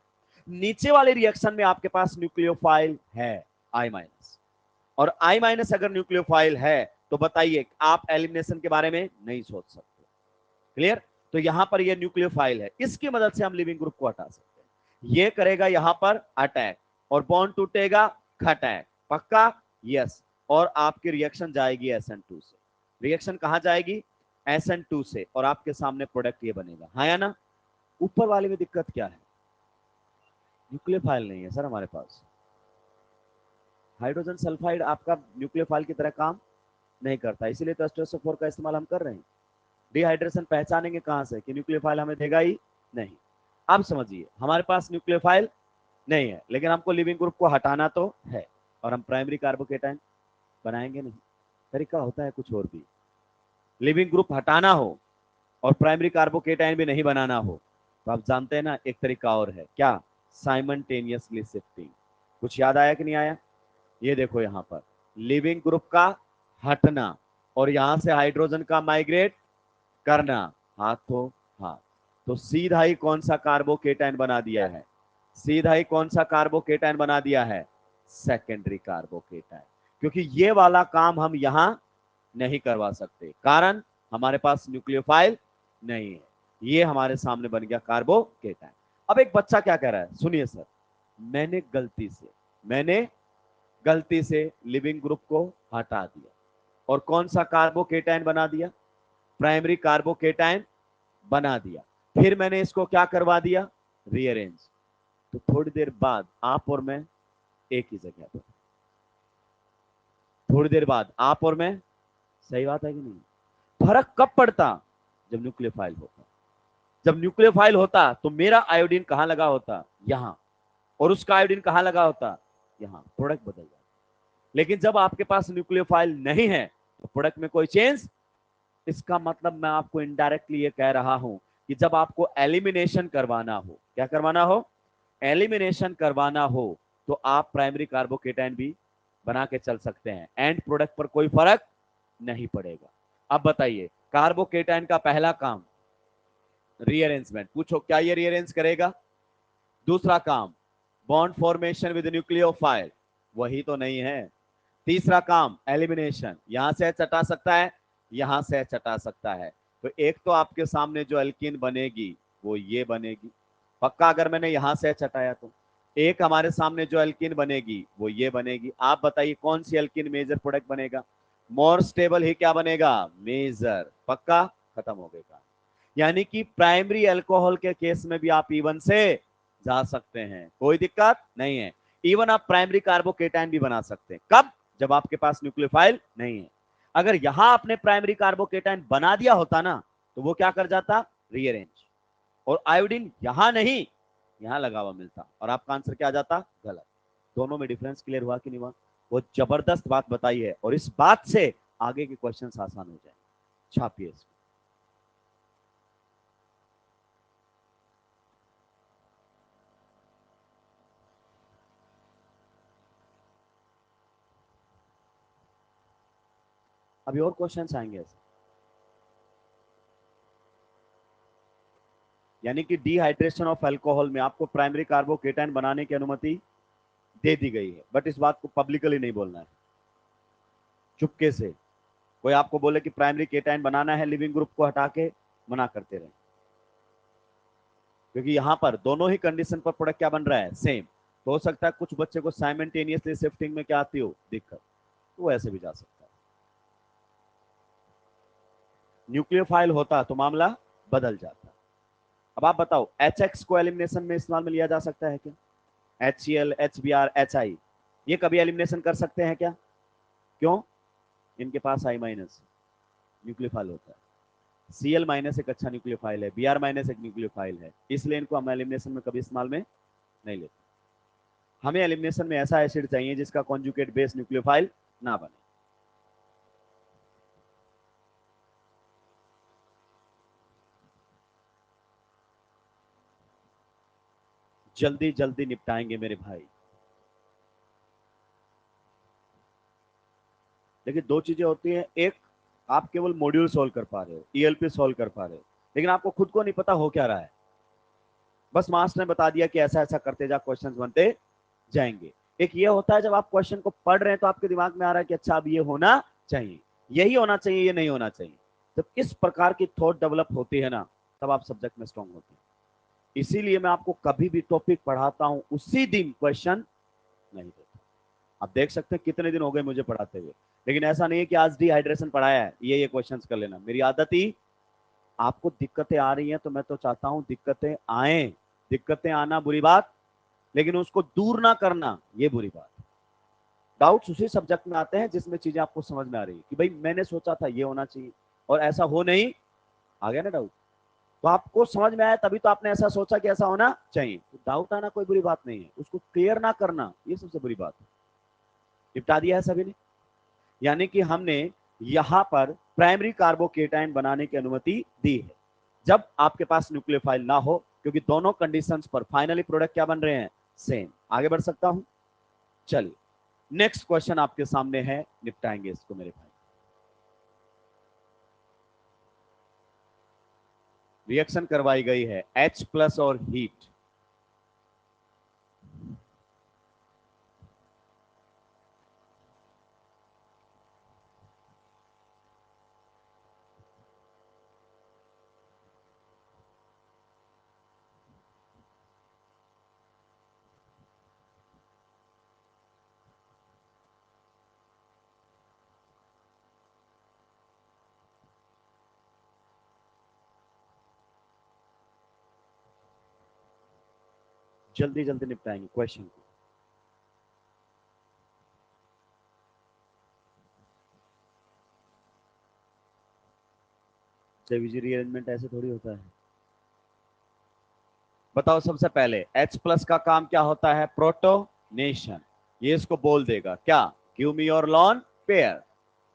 नीचे वाले रिएक्शन में आपके पास न्यूक्लियोफाइल है I-, और I- अगर न्यूक्लियोफाइल है तो बताइए आप एलिमिनेशन के बारे में नहीं सोच सकते, क्लियर। तो यहां पर ये न्यूक्लियोफाइल है, इसकी मदद से हम लिविंग ग्रुप को हटा सकते हैं। ये करेगा यहां पर अटैक और बॉन्ड टूटेगा, खटैक, पक्का, यस। और आपकी रिएक्शन जाएगी SN2 से। रिएक्शन कहां जाएगी, SN2 से, और आपके सामने प्रोडक्ट ये बनेगा, हाँ या ना। ऊपर वाले में दिक्कत क्या है, न्यूक्लियोफाइल नहीं है सर हमारे पास। हाइड्रोजन सल्फाइड आपका न्यूक्लियोफाइल की तरह काम नहीं करता, इसीलिए तो H2SO4 का इस्तेमाल हम कर रहे हैं। डिहाइड्रेशन पहचानेंगे कहां से कि न्यूक्लियोफाइल हमें देगा ही नहीं। अब समझिए, हमारे पास न्यूक्लियोफाइल नहीं है, लेकिन हमको लिविंग ग्रुप को हटाना तो है, और हम प्राइमरी कार्बोकेटाइन बनाएंगे नहीं। तरीका होता है कुछ और भी, लिविंग ग्रुप हटाना हो और प्राइमरी कार्बोकेटाइन भी नहीं बनाना हो तो आप जानते हैं ना, एक तरीका और है, क्या, साइमल्टेनियसली शिफ्टिंग। कुछ याद आया कि नहीं आया। ये देखो यहां पर लिविंग ग्रुप का हटना और यहां से हाइड्रोजन का माइग्रेट करना, हाथों हाथ। तो सीधा ही कौन सा कार्बोकेटाइन बना दिया है, सीधा ही कौन सा कार्बोकेटाइन बना दिया है, सेकेंडरी कार्बोकेटाइन। क्योंकि ये वाला काम हम यहां नहीं करवा सकते, कारण हमारे पास न्यूक्लियोफाइल नहीं है। ये हमारे सामने बन गया कार्बोकेटाइन। अब एक बच्चा क्या कह रहा है, सुनिए सर, मैंने गलती से लिविंग ग्रुप को हटा दिया और कौन सा कार्बोकेटाइन बना दिया, प्राइमरी कार्बोकेटाइन बना दिया, फिर मैंने इसको क्या करवा दिया, रीअरेंज। तो थोड़ी देर बाद आप और मैं एक ही जगह पर, थोड़ी देर बाद आप और मैं, सही बात है कि नहीं। फर्क कब पड़ता, जब न्यूक्लियोफाइल होता। जब न्यूक्लियोफाइल होता तो मेरा आयोडीन कहां लगा होता, यहां, और उसका आयोडीन कहां लगा होता, यहां, प्रोडक्ट बदल जाता। लेकिन जब आपके पास न्यूक्लियोफाइल नहीं है तो प्रोडक्ट में कोई चेंज। इसका मतलब मैं आपको इनडायरेक्टली ये कह रहा हूं कि जब आपको एलिमिनेशन करवाना हो, क्या करवाना हो, एलिमिनेशन करवाना हो, तो आप प्राइमरी कार्बोकेटाइन भी बना के चल सकते हैं, एंड प्रोडक्ट पर कोई फर्क नहीं पड़ेगा। अब बताइए, कार्बोकेटाइन का पहला काम रीअरेंजमेंट, पूछो क्या ये रीअरेंज करेगा। दूसरा काम बॉन्ड फॉर्मेशन विद न्यूक्लियोफाइल, वही तो नहीं है। तीसरा काम एलिमिनेशन, यहां से चटा सकता है, यहां से चटा सकता है। तो एक तो आपके सामने जो एल्कीन बनेगी वो ये बनेगी, पक्का, अगर मैंने यहां से चटाया तो। एक हमारे सामने जो एल्कीन बनेगी वो ये बनेगी। आप बताइए कौन सी एल्कीन मेजर प्रोडक्ट बनेगा, मोर स्टेबल ही क्या बनेगा, मेजर, पक्का, खत्म हो गया। यानी कि प्राइमरी अल्कोहल के केस में भी आप E1 से जा सकते हैं, कोई दिक्कत नहीं है। इवन आप प्राइमरी कार्बोकेटाइन भी बना सकते हैं, कब, जब आपके पास न्यूक्लियोफाइल नहीं है। अगर यहां आपने प्राइमरी कार्बोकेटाइन बना दिया होता ना तो वो क्या कर जाता, रीअरेंज, और आयोडीन यहां नहीं, यहाँ लगा हुआ मिलता और आपका आंसर क्या आ जाता, गलत। दोनों में डिफरेंस क्लियर हुआ कि नहीं हुआ? वो जबरदस्त बात बताई है और इस बात से आगे के क्वेश्चन आसान हो जाए। छापिए इसको। अभी और क्वेश्चंस आएंगे ऐसे, यानी कि डिहाइड्रेशन ऑफ अल्कोहल में आपको प्राइमरी कार्बोकेटाइन बनाने की अनुमति दे दी गई है, बट इस बात को पब्लिकली नहीं बोलना है, चुपके से। कोई आपको बोले कि प्राइमरी केटाइन बनाना है, लिविंग ग्रुप को हटा के मना करते रहे, क्योंकि यहां पर दोनों ही कंडीशन पर प्रोडक्ट क्या बन रहा है, सेम। तो हो सकता है कुछ बच्चे को साइमल्टेनियसली शिफ्टिंग में क्या आती हो, दिक्कत, तो वो ऐसे भी जा सकता है। न्यूक्लियोफाइल होता तो मामला बदल जाता। अब आप बताओ, HX को एलिमिनेशन में इस्तेमाल में लिया जा सकता है क्या? HCl, HBr, HI, ये कभी एलिमिनेशन कर सकते हैं क्या? क्यों? इनके पास I माइनस न्यूक्लियोफाइल होता है। Cl माइनस एक अच्छा न्यूक्लियोफाइल है, Br माइनस एक न्यूक्लियोफाइल है, इसलिए इनको हम एलिमिनेशन में कभी इस्तेमाल में नहीं लेते। हमें एलिमिनेशन में ऐसा एसिड चाहिए जिसका कॉन्जुगेट बेस न्यूक्लियोफाइल ना बने। जल्दी जल्दी निपटाएंगे मेरे भाई। देखिए, दो चीजें होती हैं, एक आप केवल मॉड्यूल सोल्व कर पा रहे हो, ELP सोल्व कर पा रहे हो, लेकिन आपको खुद को नहीं पता हो क्या रहा है, बस मास्टर ने बता दिया कि ऐसा ऐसा करते जा, क्वेश्चंस बनते जाएंगे। एक ये होता है जब आप क्वेश्चन को पढ़ रहे हैं तो आपके दिमाग में आ रहा है कि अच्छा अब ये होना चाहिए, यही होना चाहिए, ये नहीं होना चाहिए। जब इस प्रकार की थॉट डेवलप होती है ना, तब आप सब्जेक्ट में स्ट्रांग होते हैं। इसीलिए मैं आपको कभी भी टॉपिक पढ़ाता हूं उसी दिन क्वेश्चन नहीं देता। आप देख सकते हैं कितने दिन हो गए मुझे पढ़ाते हुए, लेकिन ऐसा नहीं है कि आज डिहाइड्रेशन पढ़ाया है ये क्वेश्चंस कर लेना। मेरी आदत ही, आपको दिक्कतें आ रही हैं तो मैं तो चाहता हूं दिक्कतें आए, दिक्कतें आना बुरी बात, लेकिन उसको दूर ना करना ये बुरी बात। डाउट्स उसी सब्जेक्ट में आते हैं जिसमें चीजें आपको समझ में आ रही है कि भाई मैंने सोचा था ये होना चाहिए और ऐसा हो नहीं, आ गया ना डाउट। तो आपको समझ में आया तभी तो आपने ऐसा सोचा कि ऐसा होना चाहिए। तो डाउट आना कोई बुरी बात नहीं है, उसको क्लियर ना करना ये सबसे बुरी बात है। निपटा दिया है सभी ने? यानी कि हमने यहां पर प्राइमरी कार्बोकेटाइन बनाने की अनुमति दी है जब आपके पास न्यूक्लियोफाइल ना हो, क्योंकि दोनों कंडीशंस पर फाइनली प्रोडक्ट क्या बन रहे हैं, सेम। आगे बढ़ सकता हूं? चलिए, नेक्स्ट क्वेश्चन आपके सामने है, निपटाएंगे इसको मेरे भाई। रिएक्शन करवाई गई है H प्लस और हीट। जल्दी जल्दी निपटाएंगे क्वेश्चन को। जेवीजी रीअरेंजमेंट ऐसे थोड़ी होता है। बताओ, सबसे पहले H प्लस का काम क्या होता है, प्रोटोनेशन। ये इसको बोल देगा क्या, give me your lone pair,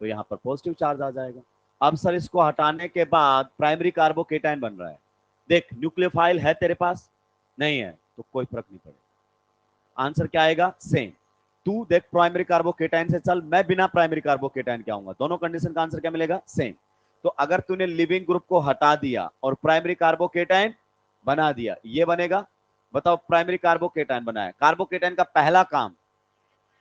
तो यहां पर पॉजिटिव चार्ज आ जाएगा। अब सर इसको हटाने के बाद प्राइमरी कार्बोकेटाइन बन रहा है। देख, न्यूक्लियोफाइल है तेरे पास, नहीं है तो कोई फर्क नहीं पड़ेगा, आंसर क्या आएगा, सेम। तू देख प्राइमरी कार्बोकेटाइन से चल, मैं बिना प्राइमरी कार्बोकेटाइन के आऊंगा, दोनों कंडीशन का आंसर क्या मिलेगा, सेम। तो अगर तूने लिविंग ग्रुप को हटा दिया और प्राइमरी कार्बोकेटाइन बना दिया, ये बनेगा। बताओ, प्राइमरी कार्बोकेटाइन बनाया, कार्बोकेटाइन का पहला काम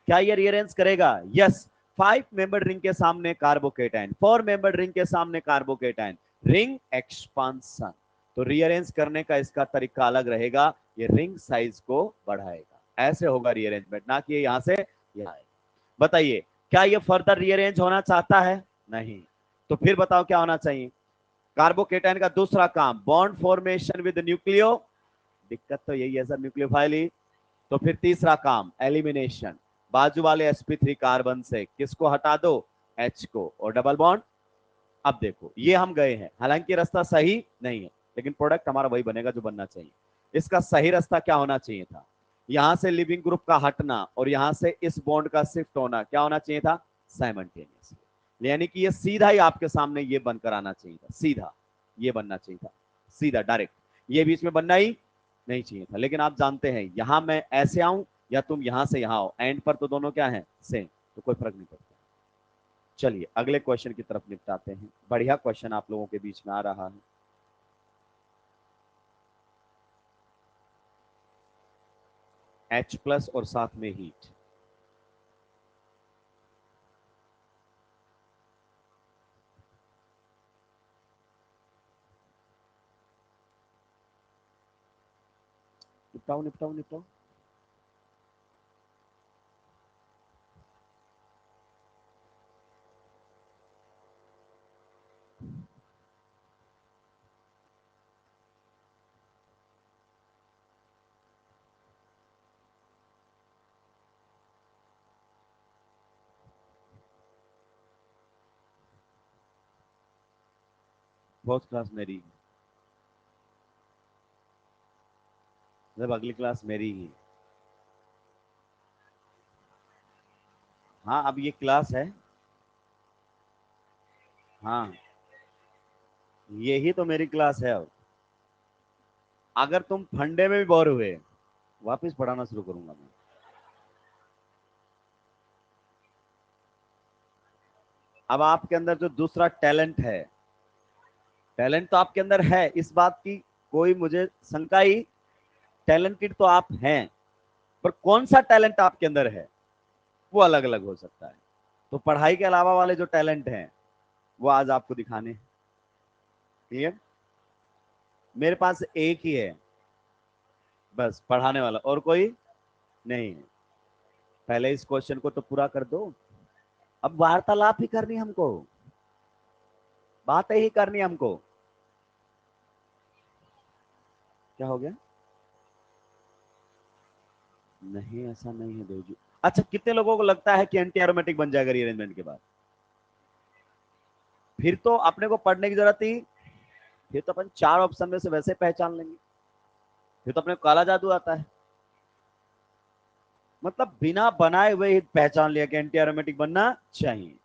क्या, ये रीअरेंज करेगा, यस। 5 मेंबर रिंग के सामने कार्बोकेटाइन, 4 मेंबर रिंग के सामने कार्बोकेटाइन, रिंग एक्सपांसन। तो रीअरेंज करने का इसका तरीका अलग रहेगा, ये रिंग साइज को बढ़ाएगा, ऐसे होगा रीअरेंजमेंट, ना कि यहां से यहां। बताइए, क्या ये फर्दर रीअरेंज होना चाहता है, नहीं, तो फिर बताओ क्या होना चाहिए। कार्बोकेटाइन का दूसरा काम, बॉन्ड फॉर्मेशन विद न्यूक्लियो, दिक्कत तो यही है सर, न्यूक्लियोफाइल ही। तो फिर तीसरा काम, एलिमिनेशन, बाजू वाले sp3 कार्बन से किसको हटा दो, H को, और डबल बॉन्ड। अब देखो, ये हम गए हैं, हालांकि रास्ता सही नहीं है, लेकिन प्रोडक्ट हमारा वही बनेगा जो बनना चाहिए। इसका सही रास्ता क्या होना चाहिए था? यहां से लिविंग ग्रुप का हटना और यहां से इस बॉन्ड का शिफ्ट होना क्या होना चाहिए था? साइमल्टेनियसली। यानी कि ये सीधा ही आपके सामने ये बनकर आना चाहिए था, सीधा ये बनना चाहिए था, सीधा डायरेक्ट, ये बीच में बनना ही नहीं चाहिए था। लेकिन आप जानते हैं यहां मैं ऐसे आऊं या तुम यहां से यहां आओ, एंड पर तो दोनों क्या है? सेम, तो कोई फर्क नहीं पड़ता। चलिए अगले क्वेश्चन की तरफ निपटाते हैं। बढ़िया क्वेश्चन आप लोगों के बीच में आ रहा है। H प्लस और साथ में हीट। निपटाओ निपटाओ निपटाओ। फोर्थ क्लास मेरी, जब अगली क्लास मेरी ही। हाँ अब ये क्लास है। हाँ यही तो मेरी क्लास है। अब अगर तुम फंडे में भी बोर हुए, वापस पढ़ाना शुरू करूंगा मैं। अब आपके अंदर जो दूसरा टैलेंट है, टैलेंट तो आपके अंदर है, इस बात की कोई मुझे शंका ही, टैलेंटेड तो आप हैं, पर कौन सा टैलेंट आपके अंदर है वो अलग अलग हो सकता है। तो पढ़ाई के अलावा वाले जो टैलेंट हैं वो आज आपको दिखाने हैं। ठीक है, मेरे पास एक ही है, बस पढ़ाने वाला, और कोई नहीं है। पहले इस क्वेश्चन को तो पूरा कर दो। अब वार्तालाप ही करनी हमको, बातें ही करनी हमको। क्या हो गया? नहीं ऐसा नहीं है देवजी। अच्छा कितने लोगों को लगता है कि एंटी एरोमेटिक बन जाएगा रीअरेंजमेंट के बाद? फिर तो अपने को पढ़ने की जरूरत ही, फिर तो अपन चार ऑप्शन में से वैसे पहचान लेंगे, फिर तो अपने को काला जादू आता है। मतलब बिना बनाए हुए ही पहचान लिया कि एंटी एरोमेटिक बनना चाहिए।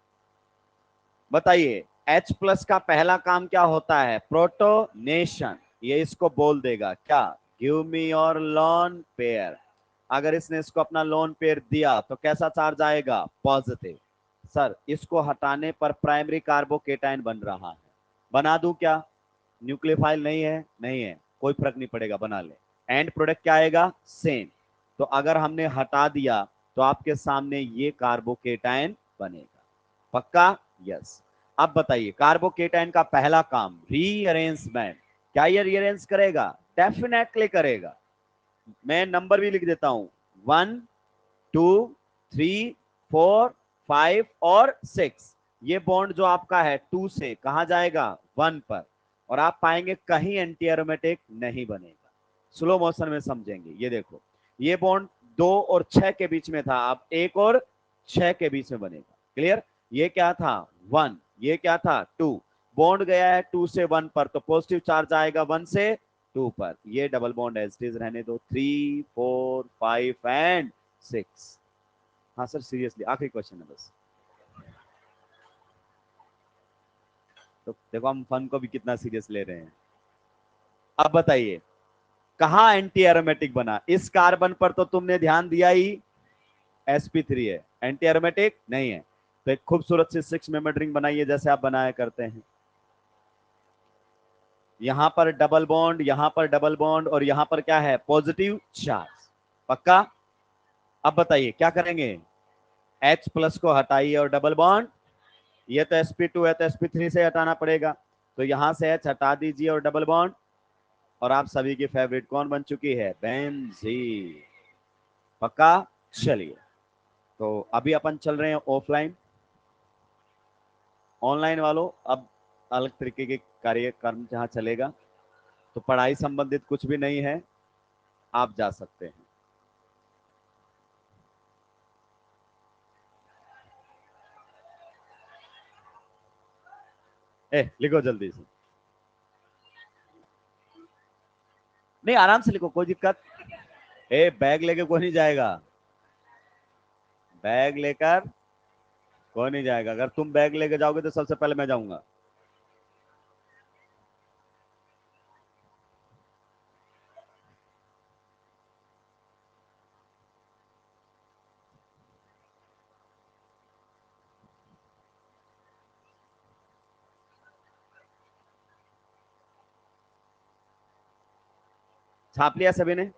बताइए H प्लस का पहला काम क्या होता है? प्रोटोनेशन। ये इसको बोल देगा क्या? Give me your lone pair. अगर इसने इसको अपना लोन पेयर दिया तो कैसा चार्ज आएगा? पॉजिटिव। सर इसको हटाने पर प्राइमरी कार्बोकेटाइन बन रहा है, बना दूं क्या? न्यूक्लियोफाइल नहीं है, नहीं है, कोई फर्क नहीं पड़ेगा, बना ले। एंड प्रोडक्ट क्या आएगा? सेम। तो अगर हमने हटा दिया तो आपके सामने ये कार्बोकेटाइन बनेगा। पक्का? यस। अब बताइए कार्बोकेटाइन का पहला काम रीअरेंजमेंट। क्या ये रीअरेंज करेगा? डेफिनेटली करेगा। मैं नंबर भी लिख देता हूं, 1 2 3 4 5 और 6। ये बॉन्ड जो आपका है 2 से कहा जाएगा? 1 पर। और आप पाएंगे कहीं एंटी एरोमेटिक नहीं बनेगा। स्लो मोशन में समझेंगे। ये देखो, ये बॉन्ड 2 और 6 के बीच में था, अब 1 और 6 के बीच में बनेगा। क्लियर? ये क्या था? 1, ये क्या था? 2। बॉन्ड गया है 2 से 1 पर, तो पॉजिटिव चार्ज आएगा 1 से 2 पर। ये double bond as it is रहने दो। 3 4 5 एंड 6। हाँ सर सीरियसली आखिरी क्वेश्चन है बस। तो देखो हम फन को भी कितना सीरियस ले रहे हैं। अब बताइए कहा एंटी एरोमेटिक बना? इस कार्बन पर तो तुमने ध्यान दिया ही, sp3 है, एंटी एरोमेटिक नहीं है। तो एक खूबसूरत सी 6 मेंबर रिंग बनाइए जैसे आप बनाया करते हैं। यहां पर डबल बॉन्ड, यहां पर डबल बॉन्ड, और यहां पर क्या है? Positive charge. पक्का? अब बताइए क्या करेंगे? H प्लस को हटाइए और डबल बॉन्ड, ये तो sp2 है तो sp3 से हटाना पड़ेगा। तो यहां से H हटा दीजिए और डबल बॉन्ड, और आप सभी की फेवरेट कौन बन चुकी है? बेंजीन। पक्का? चलिए तो अभी अपन चल रहे हैं ऑफलाइन। ऑनलाइन वालों अब अलग तरीके के कार्यक्रम जहां चलेगा, तो पढ़ाई संबंधित कुछ भी नहीं है, आप जा सकते हैं। लिखो जल्दी से। नहीं, आराम से लिखो, कोई दिक्कत। ए बैग लेके कोई नहीं जाएगा, बैग लेकर कोई नहीं जाएगा। अगर तुम बैग लेके जाओगे तो सबसे पहले मैं जाऊंगा। छाप लिया सभी ने?